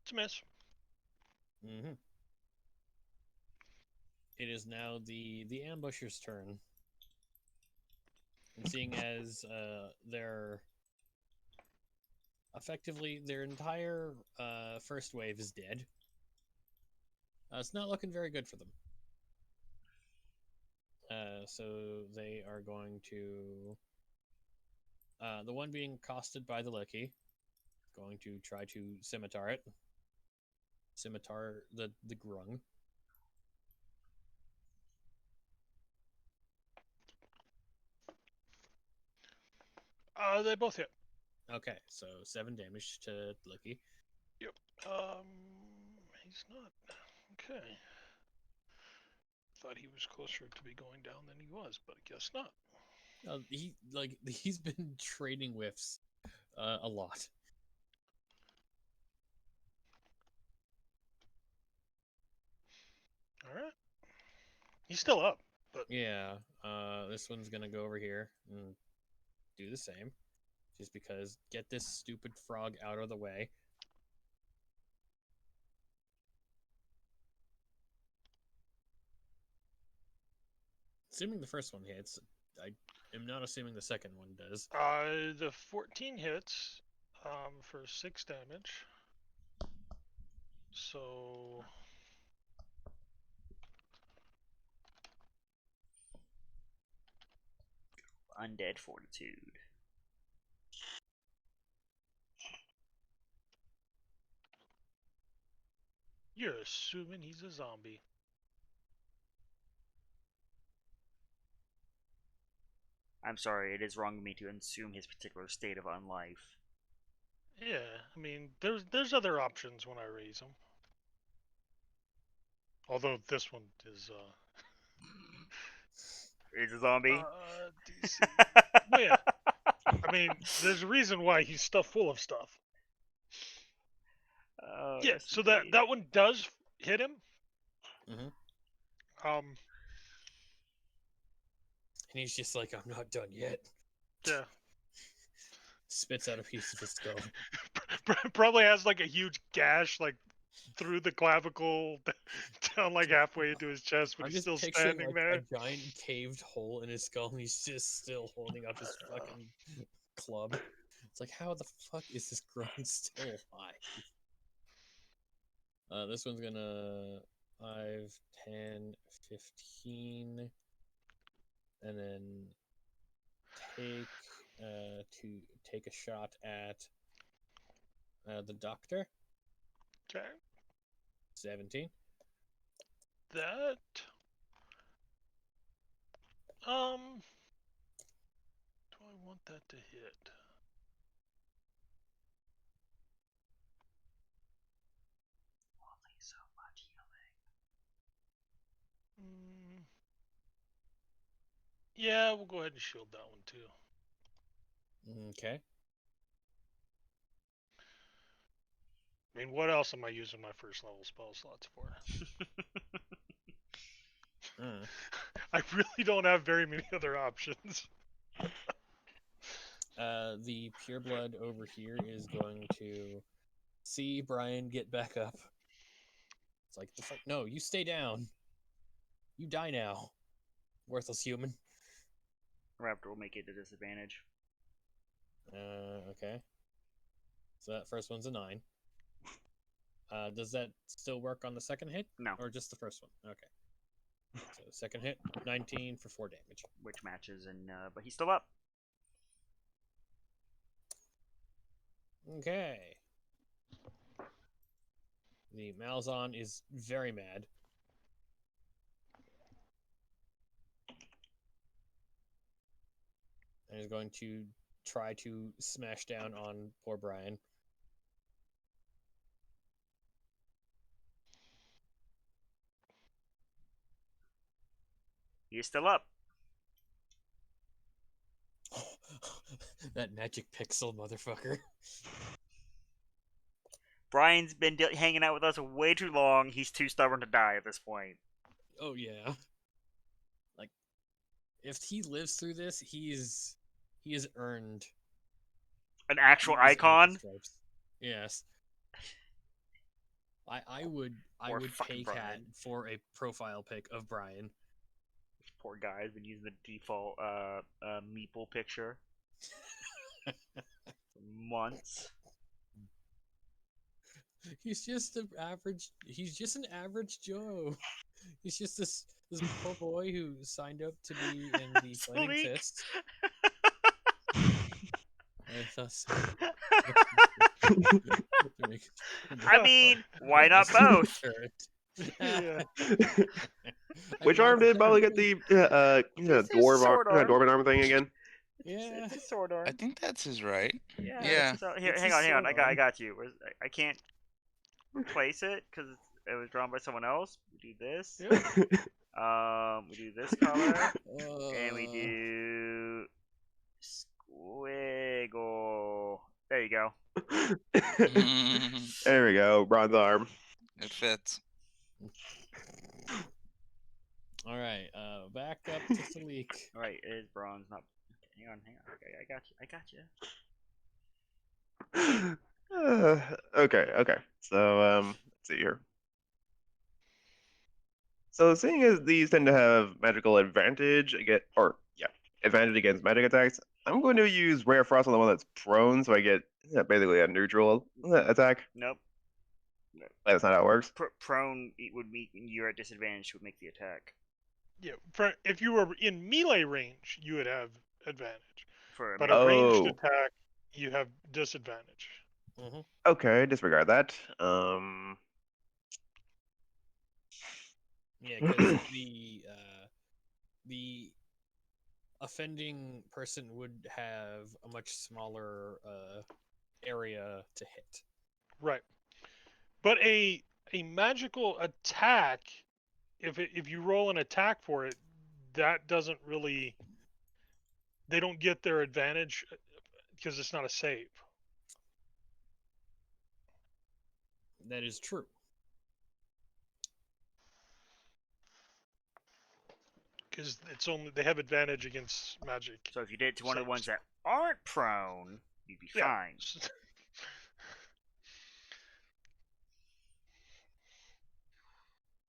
Speaker 5: It's a miss.
Speaker 1: Mm-hmm. It is now the ambusher's turn. And seeing as their entire first wave is dead, it's not looking very good for them. So they are going to the one being accosted by the Licky, going to try to scimitar it. Scimitar the grung.
Speaker 5: They both hit.
Speaker 1: Okay, so 7 damage to Licky.
Speaker 5: Yep. He's not. Okay. Thought he was closer to be going down than he was, but I guess not.
Speaker 1: He's been trading whiffs a lot.
Speaker 5: All right. He's still up, but
Speaker 1: Yeah, this one's gonna go over here and do the same. Just because, get this stupid frog out of the way. Assuming the first one hits, I am not assuming the second one does.
Speaker 5: the 14 hits for 6 damage. So
Speaker 4: Undead Fortitude.
Speaker 5: you're assuming he's a zombie.
Speaker 4: I'm sorry, it is wrong of me to assume his particular state of unlife.
Speaker 5: Yeah, I mean, there's other options when I raise him. Although this one is
Speaker 4: Is a zombie?
Speaker 5: DC. Well, yeah. I mean, there's a reason why he's stuffed full of stuff.
Speaker 4: Oh,
Speaker 5: Yeah,
Speaker 4: yes,
Speaker 5: so
Speaker 4: indeed.
Speaker 5: that one does hit him.
Speaker 1: Mm-hmm.
Speaker 5: Um,
Speaker 1: And he's just like, I'm not done yet.
Speaker 5: yeah.
Speaker 1: Spits out a piece of his skull.
Speaker 5: Probably has like a huge gash like through the clavicle down like halfway into his chest, but
Speaker 1: I'm
Speaker 5: he's
Speaker 1: just
Speaker 5: still
Speaker 1: picturing
Speaker 5: standing
Speaker 1: like
Speaker 5: there.
Speaker 1: a giant caved hole in his skull, and he's just still holding up his fucking club. It's like, how the fuck is this grung still alive? This one's gonna 5, 10, 15, and then take a shot at the doctor.
Speaker 5: Okay.
Speaker 1: 17.
Speaker 5: That do I want that to hit?
Speaker 4: Only so much healing.
Speaker 5: Yeah, we'll go ahead and shield that one too.
Speaker 1: Okay.
Speaker 5: I mean, what else am I using my first level spell slots for? I really don't have very many other options.
Speaker 1: The pureblood over here is going to see Brian get back up. It's like, the fuck? No, you stay down. You die now. Worthless human.
Speaker 4: Raptor will make it a disadvantage.
Speaker 1: Okay. So that first one's a 9. Does that still work on the second hit?
Speaker 4: No.
Speaker 1: Or just the first one? Okay. So second hit, 19 for 4 damage.
Speaker 4: Which matches, and but he's still up.
Speaker 1: Okay. The Malzahn is very mad. And is going to try to smash down on poor Brian.
Speaker 4: He's still up.
Speaker 1: That magic pixel motherfucker.
Speaker 4: Brian's been hanging out with us way too long. He's too stubborn to die at this point.
Speaker 1: Oh yeah. Like, if he lives through this, he has earned
Speaker 4: An actual
Speaker 1: he has earned the
Speaker 4: icon.
Speaker 1: stripes. Yes. I would
Speaker 4: Poor
Speaker 1: pay
Speaker 4: fucking
Speaker 1: cat
Speaker 4: Brian.
Speaker 1: for a profile pic of Brian.
Speaker 4: Poor guy's been using the default meeple picture for months.
Speaker 1: He's just an average. He's just an average Joe. He's just this poor boy who signed up to be in the Flaming
Speaker 4: Sleek.
Speaker 1: Fists.
Speaker 4: I mean, why not both?
Speaker 5: Yeah.
Speaker 3: Which arm did Molly get the
Speaker 4: It's his
Speaker 3: dwarven
Speaker 4: sword arm.
Speaker 3: arm thing again?
Speaker 1: Yeah.
Speaker 4: It's his sword arm.
Speaker 2: I think that's his right.
Speaker 4: Yeah.
Speaker 2: Yeah.
Speaker 4: So here,
Speaker 1: It's
Speaker 4: hang
Speaker 1: his
Speaker 4: on.
Speaker 1: sword
Speaker 4: I
Speaker 1: arm.
Speaker 4: got you. I can't place it because it was drawn by someone else. We do this.
Speaker 5: Yeah.
Speaker 4: We do this color, and we
Speaker 1: Uh,
Speaker 4: do squiggle. There you go.
Speaker 3: There we go, bronze arm.
Speaker 2: It fits.
Speaker 1: all right. Back up to Salik.
Speaker 4: All right, it is bronze. Not. Hang on. Okay, I got you.
Speaker 3: Okay. So let's see here. So seeing as these tend to have magical advantage advantage against magic attacks, I'm going to use Rare Frost on the one that's prone, so I get basically a neutral attack.
Speaker 4: Nope.
Speaker 3: That's not how it works.
Speaker 4: Prone would mean you're at disadvantage. Would make the attack
Speaker 5: Yeah. If you were in melee range, you would have advantage.
Speaker 4: for a
Speaker 5: But
Speaker 4: melee.
Speaker 5: a ranged
Speaker 3: Oh.
Speaker 5: attack, you have disadvantage.
Speaker 1: Mm-hmm.
Speaker 3: Okay, disregard that.
Speaker 1: Yeah, because the offending person would have a much smaller area to hit.
Speaker 5: Right. But a magical attack, if you roll an attack for it, that doesn't really. They don't get their advantage because it's not a save.
Speaker 1: That is true.
Speaker 5: Because it's only they have advantage against magic.
Speaker 4: So if you did it to one of the ones
Speaker 5: saves.
Speaker 4: that aren't prone, you'd be
Speaker 5: Yeah.
Speaker 4: fine.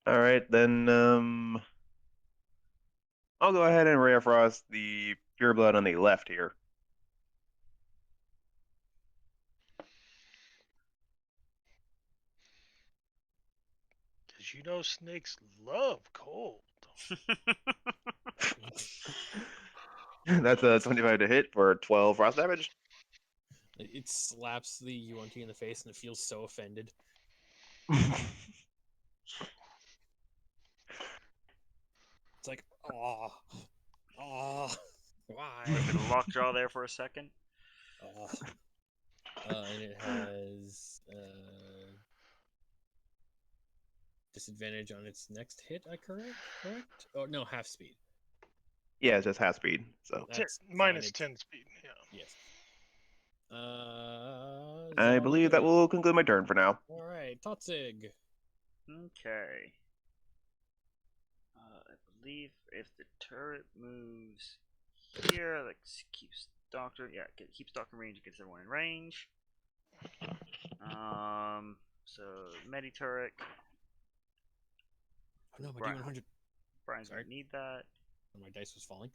Speaker 3: All right, then I'll go ahead and Rare Frost the Pure Blood on the left here.
Speaker 5: Because you know snakes love cold.
Speaker 3: That's a 25 to hit for 12 frost damage.
Speaker 1: It slaps the Yuan-Ti in the face and it feels so offended. It's like, oh, why?
Speaker 4: Bit of lockjaw there for a second.
Speaker 1: And it has disadvantage on its next hit. Correct? Oh no, half speed.
Speaker 3: Yeah, it's just half speed. So
Speaker 1: That's
Speaker 5: minus
Speaker 1: fine.
Speaker 5: 10 speed. Yeah.
Speaker 1: Yes.
Speaker 3: I believe that will conclude my turn for now.
Speaker 1: All right, Totzig.
Speaker 4: Okay. I believe if the turret moves here, like keeps Doctor, keeps Doctor range, it gets everyone in range. So Medi turret.
Speaker 1: Oh no, my
Speaker 4: Brian-
Speaker 1: D100.
Speaker 4: Brian's
Speaker 1: Sorry.
Speaker 4: gonna need that.
Speaker 1: My dice was falling.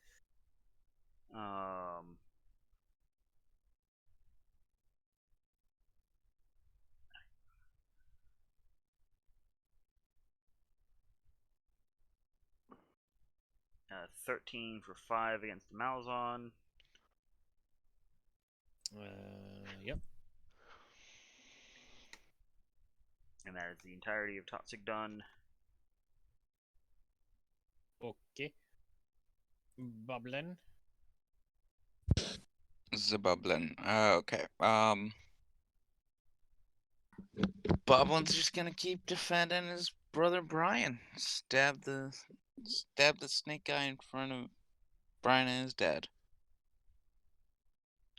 Speaker 4: 13 for 5 against the Malzahn.
Speaker 1: Yep.
Speaker 4: And that is the entirety of Toxic done.
Speaker 1: Okay. Bubbling.
Speaker 2: Zabublin. Okay. Boblin's just gonna keep defending his brother Brian. Stab the snake guy in front of Brian and his dad.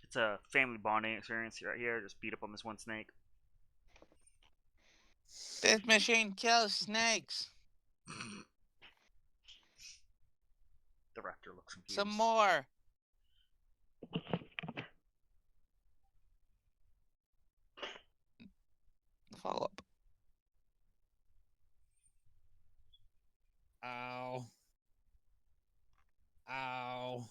Speaker 4: It's a family bonding experience right here. Just beat up on this one snake.
Speaker 2: This machine kills snakes.
Speaker 4: The raptor looks confused.
Speaker 2: Some more. Follow up.
Speaker 1: Ow. Ow.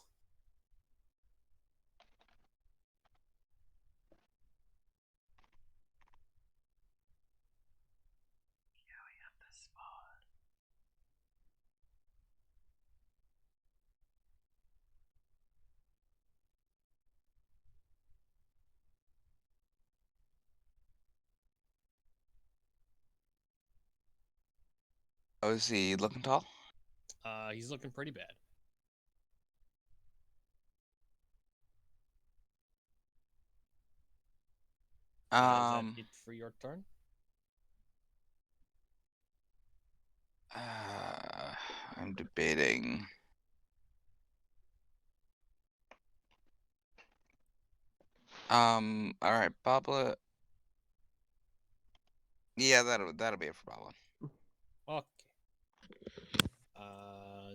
Speaker 2: Oh, is he looking tall?
Speaker 1: He's looking pretty bad. Is that it for your turn?
Speaker 2: I'm debating. All right, Babla. Yeah, that'll be it for Babla.
Speaker 1: Okay.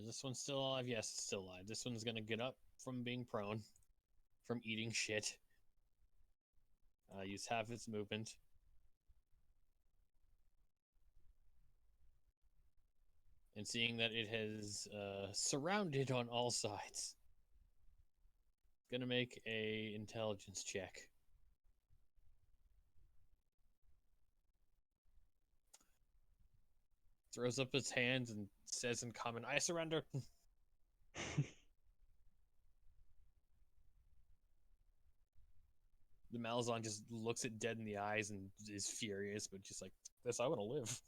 Speaker 1: This one's still alive? Yes, it's still alive. This one's gonna get up from being prone, from eating shit. Use half its movement. And seeing that it has surrounded on all sides, it's gonna make a intelligence check. Throws up its hands and says in common, "I surrender." The Malzahn just looks it dead in the eyes and is furious, but just like, this, I want to live.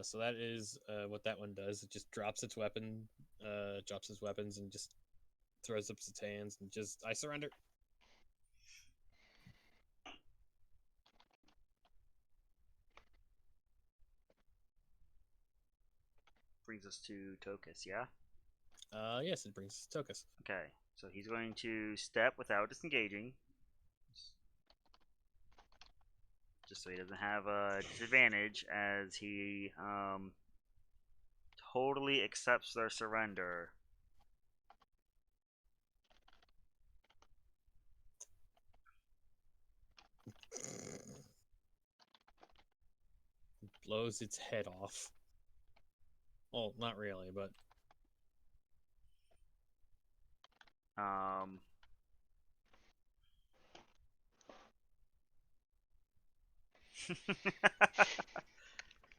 Speaker 1: So that is what that one does. It just drops its weapon, drops its weapons, and just throws up its hands and just, I surrender.
Speaker 4: Brings us to Tokus, yeah?
Speaker 1: Yes, it brings us Tokus.
Speaker 4: Okay, so he's going to step without disengaging. Just so he doesn't have a disadvantage, as he totally accepts their surrender.
Speaker 1: Blows its head off. Well, not really, but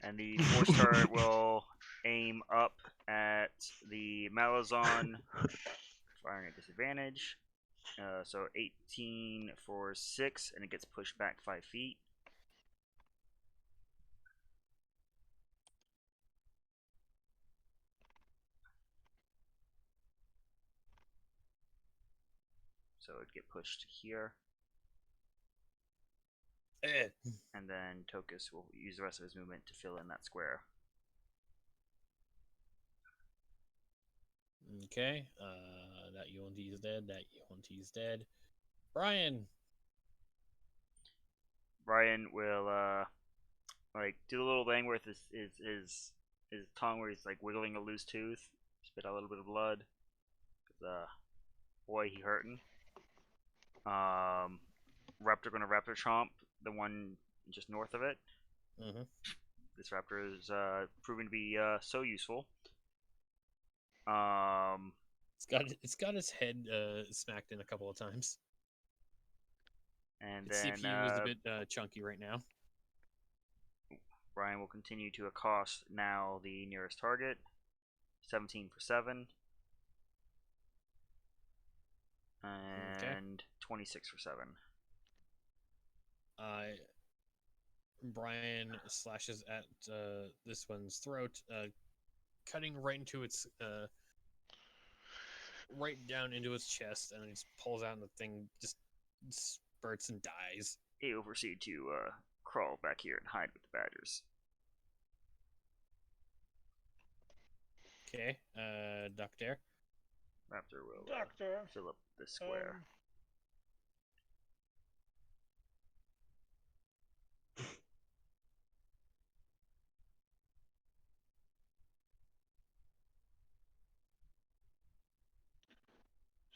Speaker 4: and the force turret will aim up at the Malazon, firing at disadvantage. So 18 for 6, and it gets pushed back 5 feet. So it'd get pushed here. And then Tokus will use the rest of his movement to fill in that square.
Speaker 1: Okay. That UNT is dead. That UNT is dead. Brian.
Speaker 4: Brian will like do a little thing with his tongue where he's like wiggling a loose tooth, spit out a little bit of blood. Cause boy, he hurting. Raptor gonna Raptor Chomp, the one just north of it.
Speaker 1: Mm-hmm.
Speaker 4: This Raptor is proving to be so useful.
Speaker 1: It's got its head smacked in a couple of times.
Speaker 4: And
Speaker 1: Its
Speaker 4: then
Speaker 1: CPU is a bit chunky right now.
Speaker 4: Brian will continue to accost now the nearest target. 17 for 7. And 26 for 7.
Speaker 1: Brian slashes at this one's throat, cutting right into its right down into its chest, and then just pulls out, and the thing just spurts and dies.
Speaker 4: He will proceed to crawl back here and hide with the badgers.
Speaker 1: Okay, Doctor.
Speaker 4: Raptor will
Speaker 5: Doctor,
Speaker 4: fill up the square.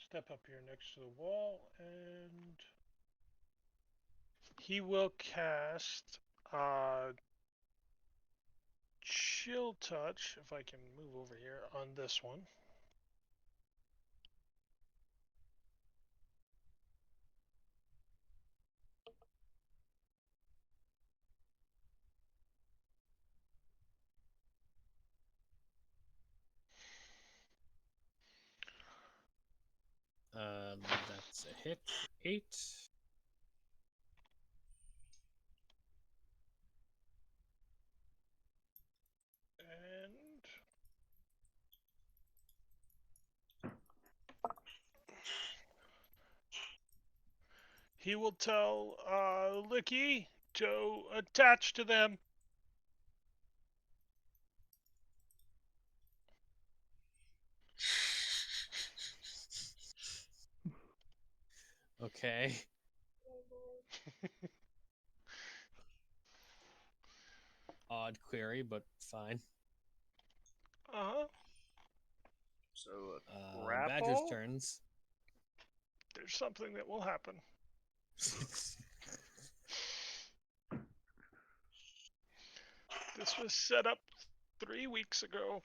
Speaker 5: Step up here next to the wall, and he will cast Chill Touch, if I can move over here, on this one.
Speaker 1: That's a hit. 8.
Speaker 5: And he will tell Licky to attach to them.
Speaker 1: Okay. Odd query, but fine.
Speaker 5: Uh-huh.
Speaker 4: So,
Speaker 1: Badger's
Speaker 4: grapple?
Speaker 1: turns.
Speaker 5: There's something that will happen. This was set up 3 weeks ago.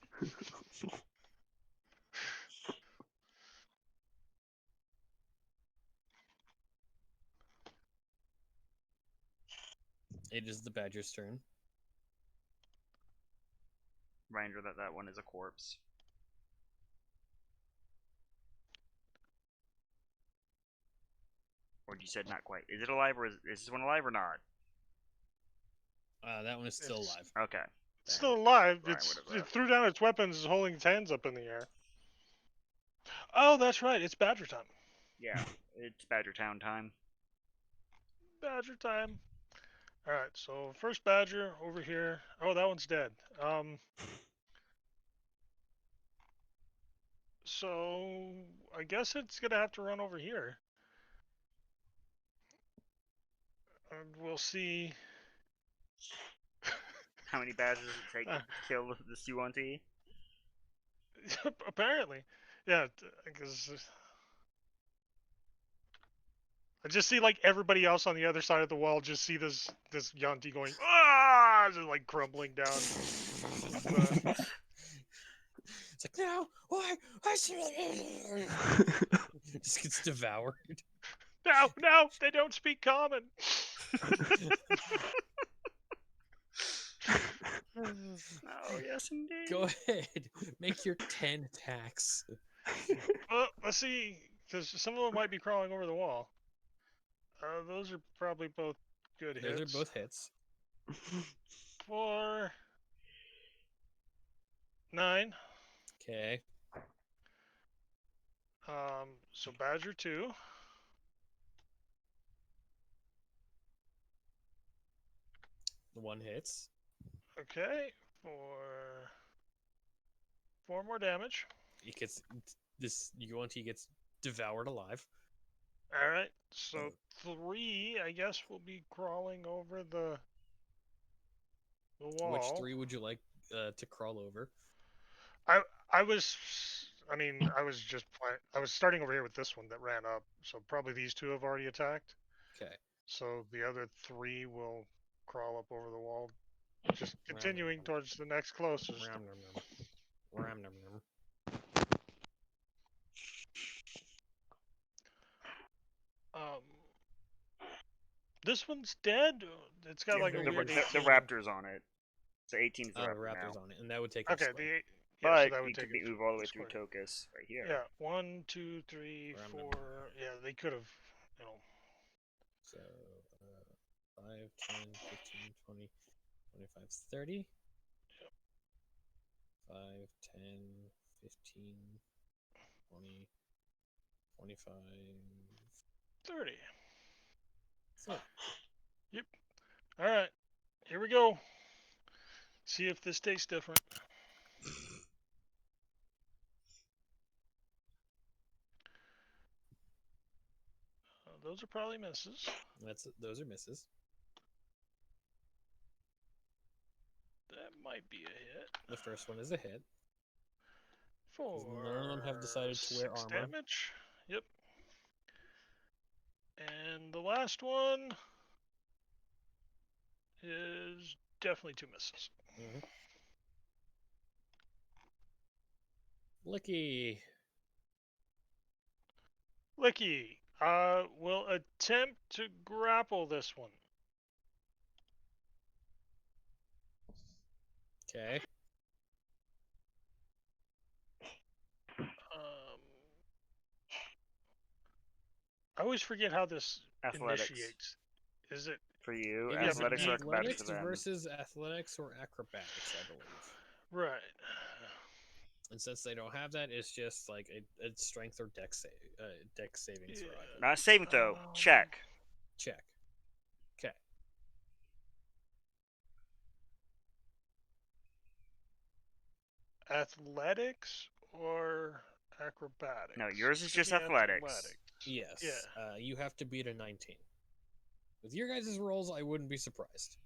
Speaker 1: It is the Badger's turn.
Speaker 4: Reminder that one is a corpse. Or you said not quite. Is it alive, or is this one alive or not?
Speaker 1: That one is still
Speaker 5: It's-
Speaker 1: alive.
Speaker 4: Okay.
Speaker 5: It's still alive.
Speaker 4: Brian,
Speaker 5: It threw down its weapons, holding its hands up in the air. Oh, that's right. It's Badger time.
Speaker 4: Yeah, it's Badger Town time.
Speaker 5: Badger time. All right. So first Badger over here. Oh, that one's dead. So I guess it's gonna have to run over here. And we'll see.
Speaker 4: How many badgers does it take to kill the Suanti?
Speaker 5: Apparently, yeah. Because I just see like everybody else on the other side of the wall just see this Yanti going just like crumbling down.
Speaker 1: It's like, no, why? Just gets devoured.
Speaker 5: No, they don't speak common.
Speaker 4: Oh, yes, indeed.
Speaker 1: Go ahead, make your 10 attacks.
Speaker 5: Well, let's see, because some of them might be crawling over the wall. Those are probably both good hits.
Speaker 1: Those are both hits.
Speaker 5: For 9.
Speaker 1: Okay.
Speaker 5: So Badger 2.
Speaker 1: The one hits.
Speaker 5: Okay, for 4 more damage.
Speaker 1: It gets this Yuan-Ti gets devoured alive.
Speaker 5: All right, so 3, I guess, will be crawling over the wall.
Speaker 1: Which 3 would you like to crawl over?
Speaker 5: I was starting over here with this one that ran up, so probably these 2 have already attacked.
Speaker 1: Okay.
Speaker 5: So the other 3 will crawl up over the wall, just continuing towards the next closest. This one's dead. It's got like a weird
Speaker 4: the raptor's on it. So 18 is the
Speaker 1: Oh,
Speaker 4: raptor
Speaker 1: Raptor's
Speaker 4: now.
Speaker 1: on it, and that would take up
Speaker 5: Okay,
Speaker 1: square.
Speaker 5: yeah,
Speaker 4: But
Speaker 5: so that would
Speaker 4: you
Speaker 5: take
Speaker 4: could
Speaker 5: it
Speaker 4: move all the way
Speaker 5: the
Speaker 4: through
Speaker 5: square.
Speaker 4: Tokus right here.
Speaker 5: Yeah, 1, 2, 3,
Speaker 1: Or I'm
Speaker 5: 4.
Speaker 1: not-
Speaker 5: Yeah, they could have, you know.
Speaker 1: So 5, 10, 15, 20, 25, 30. 5, 10, 15, 20, 25,
Speaker 5: 30.
Speaker 1: 30.
Speaker 5: Yep. All right, here we go. See if this tastes different. Those are probably misses.
Speaker 1: Those are misses.
Speaker 5: That might be a hit.
Speaker 1: The first one is a hit.
Speaker 5: For
Speaker 1: None of them have decided to wear
Speaker 5: 6
Speaker 1: armor.
Speaker 5: damage. Yep. And the last one is definitely 2 misses.
Speaker 1: Mm-hmm. Licky.
Speaker 5: Licky will attempt to grapple this one.
Speaker 1: Okay.
Speaker 5: I always forget how this
Speaker 4: Athletics.
Speaker 5: initiates. Is it
Speaker 4: For you,
Speaker 1: It is
Speaker 4: athletics or acrobatics
Speaker 1: athletics
Speaker 4: for them.
Speaker 1: versus athletics or acrobatics, I believe.
Speaker 5: right?
Speaker 1: And since they don't have that, it's just like a strength or dex saving throw. I believe.
Speaker 4: Not saving throw. Check.
Speaker 1: Check. Okay.
Speaker 5: Athletics or acrobatics?
Speaker 4: No, yours is just
Speaker 5: Could be
Speaker 4: athletics.
Speaker 1: Yes.
Speaker 5: Yeah.
Speaker 1: You have to beat a 19. With your guys' rolls, I wouldn't be surprised.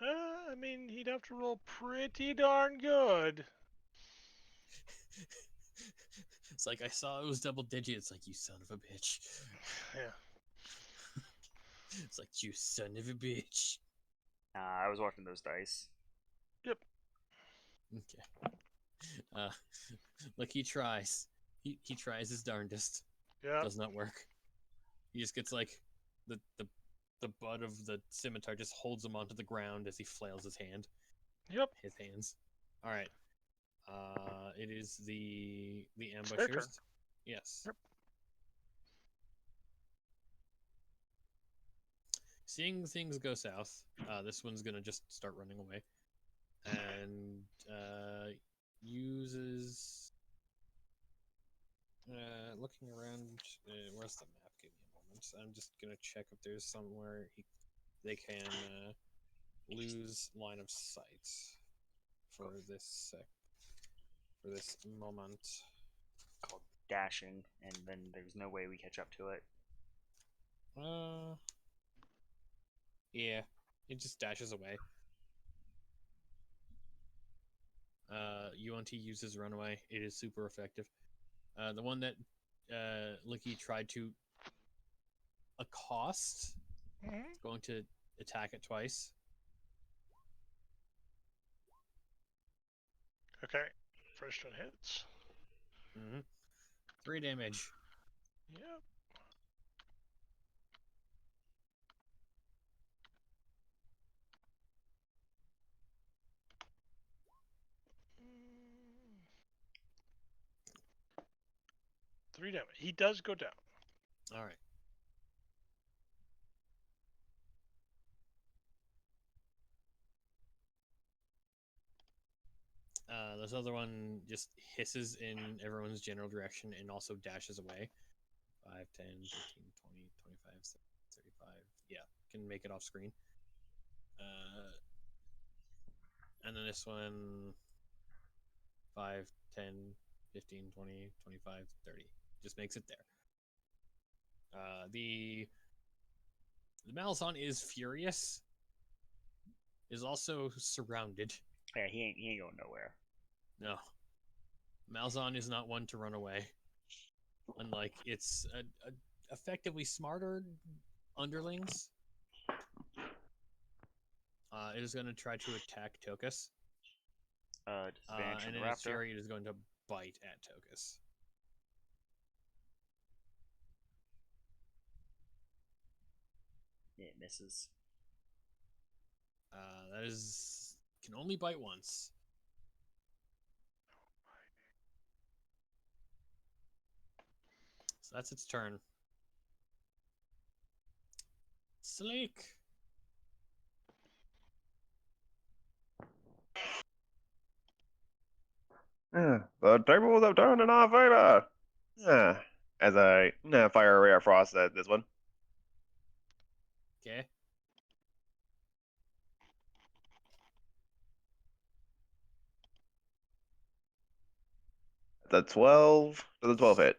Speaker 5: I mean, he'd have to roll pretty darn good.
Speaker 1: It's like I saw it was double digit. It's like, you son of a bitch.
Speaker 5: Yeah.
Speaker 1: It's like, you son of a bitch.
Speaker 4: I was watching those dice.
Speaker 5: Yep.
Speaker 1: Okay. Look, he tries. He tries his darndest.
Speaker 5: Yeah.
Speaker 1: Does not work. He just gets like the butt of the scimitar just holds him onto the ground as he flails his hands. All right. It is the
Speaker 5: their
Speaker 1: ambushers.
Speaker 5: turn.
Speaker 1: Yes.
Speaker 5: Yep.
Speaker 1: Seeing things go south, this one's gonna just start running away, and uses looking around. Where's the map? Give me a moment. I'm just gonna check if there's somewhere they can lose line of sight for this moment.
Speaker 4: Called dashing, and then there's no way we catch up to it.
Speaker 1: Yeah, it just dashes away. UNT uses runaway. It is super effective. The one that Licky tried to accost is going to attack it twice.
Speaker 5: Okay. First one hits.
Speaker 1: 3 damage.
Speaker 5: Yep. Three damage. He does go down.
Speaker 1: All right. This other one just hisses in everyone's general direction and also dashes away. 5, 10, 15, 20, 25, 35. Yeah, can make it off screen. And then this one 5, 10, 15, 20, 25, 30. Just makes it there. The Malazan is furious. Is also surrounded.
Speaker 4: Yeah, he ain't going nowhere.
Speaker 1: No. Malzahn is not one to run away. Unlike its effectively smarter underlings. It is going to try to attack Tokus.
Speaker 4: Disadvantage
Speaker 1: And
Speaker 4: on
Speaker 1: in
Speaker 4: the
Speaker 1: its
Speaker 4: raptor.
Speaker 1: fury, it is going to bite at Tokus.
Speaker 4: It misses.
Speaker 1: That is can only bite once. So that's its turn. Sleek.
Speaker 3: The tables have turned in our favor. As I fire a ray of frost at this one.
Speaker 1: Okay.
Speaker 3: The 12. Does the 12 hit?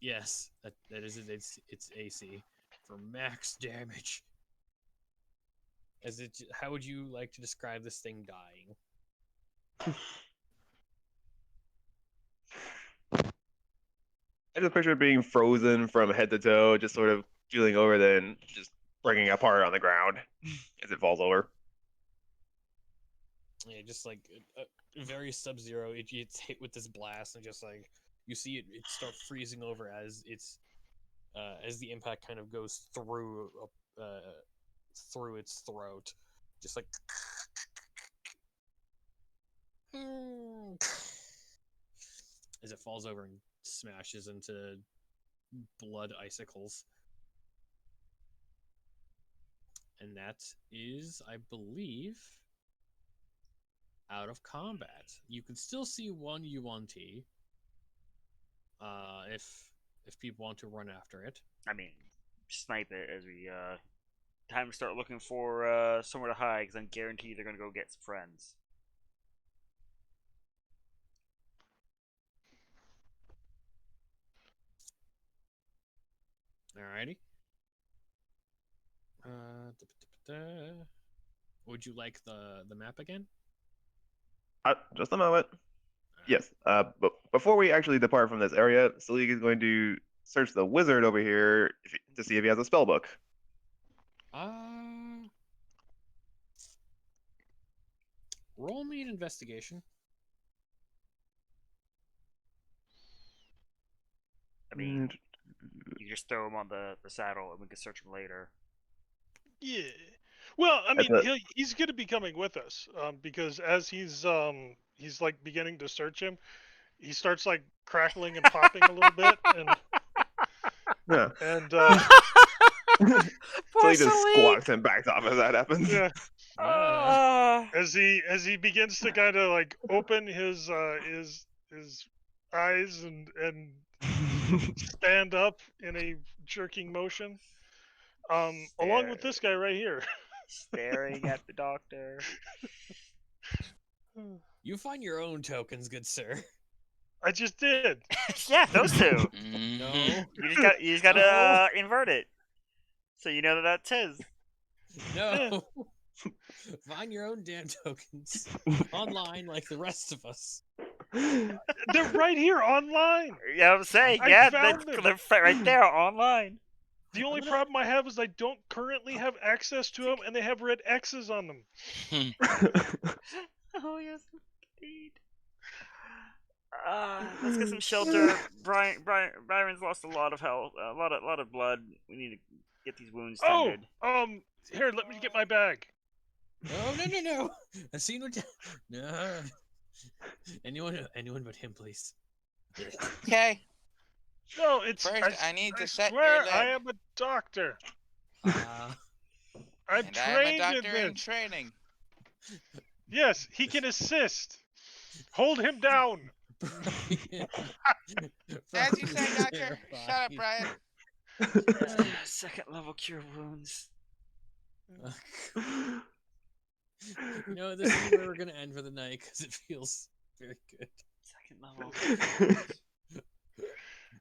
Speaker 1: Yes, that is it. It's AC for max damage. How would you like to describe this thing dying?
Speaker 3: I just picture it being frozen from head to toe, just sort of keeling over, then just breaking apart on the ground as it falls over.
Speaker 1: Yeah, just like very Sub-Zero. It's hit with this blast, and just like you see it start freezing over as as the impact kind of goes through its throat, just like as it falls over and smashes into blood icicles. And that is, I believe, out of combat. You can still see one U1T if people want to run after it.
Speaker 4: I mean, snipe it as we time to start looking for somewhere to hide, because I'm guaranteed they're gonna go get some friends.
Speaker 1: Alrighty. Would you like the map again?
Speaker 3: Just a moment. Yes. But before we actually depart from this area, Selig is going to search the wizard over here to see if he has a spell book.
Speaker 1: Roll me an investigation.
Speaker 4: I mean, you just throw him on the saddle and we can search him later.
Speaker 5: Yeah. Well, I mean,
Speaker 3: That's
Speaker 5: he's going to be coming with us because as he's like beginning to search him, he starts like crackling and popping a little bit,
Speaker 3: Yeah.
Speaker 5: and
Speaker 3: So he just squawks and backs off as that happens.
Speaker 5: yeah,
Speaker 4: Ah.
Speaker 5: as he begins to kind of like open his eyes and stand up in a jerking motion, along with this guy right here.
Speaker 4: Staring at the doctor.
Speaker 1: You find your own tokens, good sir.
Speaker 5: I just did.
Speaker 4: Yeah, those two.
Speaker 1: No.
Speaker 4: You just gotta invert it, so you know that that's his.
Speaker 1: No. Find your own damn tokens online like the rest of us.
Speaker 5: They're right here online.
Speaker 4: Yeah, I'm saying,
Speaker 5: I
Speaker 4: yeah,
Speaker 5: found them.
Speaker 4: they're right there online.
Speaker 5: The only problem I have is I don't currently have access to them, and they have red X's on them.
Speaker 4: Oh yes, indeed. Let's get some shelter. Byron's lost a lot of health, a lot of blood. We need to get these wounds tended.
Speaker 5: Here, let me get my bag.
Speaker 1: No. I've seen what. No. Anyone but him, please.
Speaker 2: Okay.
Speaker 5: No, it's
Speaker 2: First, I need to set
Speaker 5: swear
Speaker 2: your leg.
Speaker 5: I am a doctor. I'm
Speaker 2: And I am a
Speaker 5: trained
Speaker 2: doctor
Speaker 5: in
Speaker 2: in
Speaker 5: this.
Speaker 2: training.
Speaker 5: Yes, he can assist. Hold him down.
Speaker 2: As you say, doctor. Shut up, Brian.
Speaker 4: Second level cure wounds.
Speaker 1: You know, this is where we're gonna end for the night because it feels very good.
Speaker 4: Second level.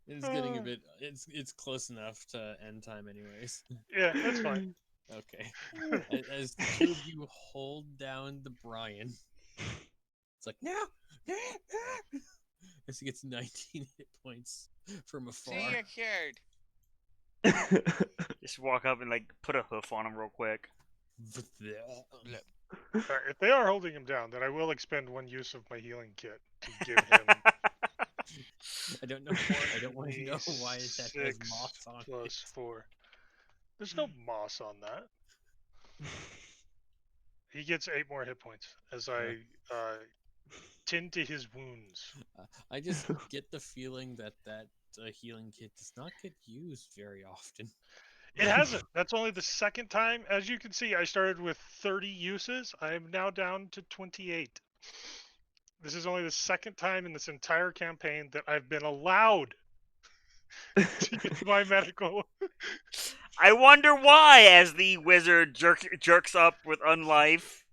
Speaker 1: It's getting a bit. It's close enough to end time, anyways.
Speaker 5: Yeah, that's fine.
Speaker 1: Okay. As the two of you hold down the Brian, it's like no. As he gets 19 hit points from afar.
Speaker 2: See, you're cured.
Speaker 4: Just walk up and like put a hoof on him real quick.
Speaker 5: Right, if they are holding him down, then I will expend one use of my healing kit to give him
Speaker 1: I don't know. I don't want to know why that has
Speaker 5: 6
Speaker 1: moss on
Speaker 5: plus
Speaker 1: it.
Speaker 5: 4. There's no moss on that. He gets 8 more hit points as I tend to his wounds.
Speaker 1: I just get the feeling that healing kit does not get used very often.
Speaker 5: It hasn't. That's only the second time. As you can see, I started with 30 uses. I am now down to 28. This is only the second time in this entire campaign that I've been allowed to use my medical.
Speaker 4: I wonder why, as the wizard jerks up with unlife.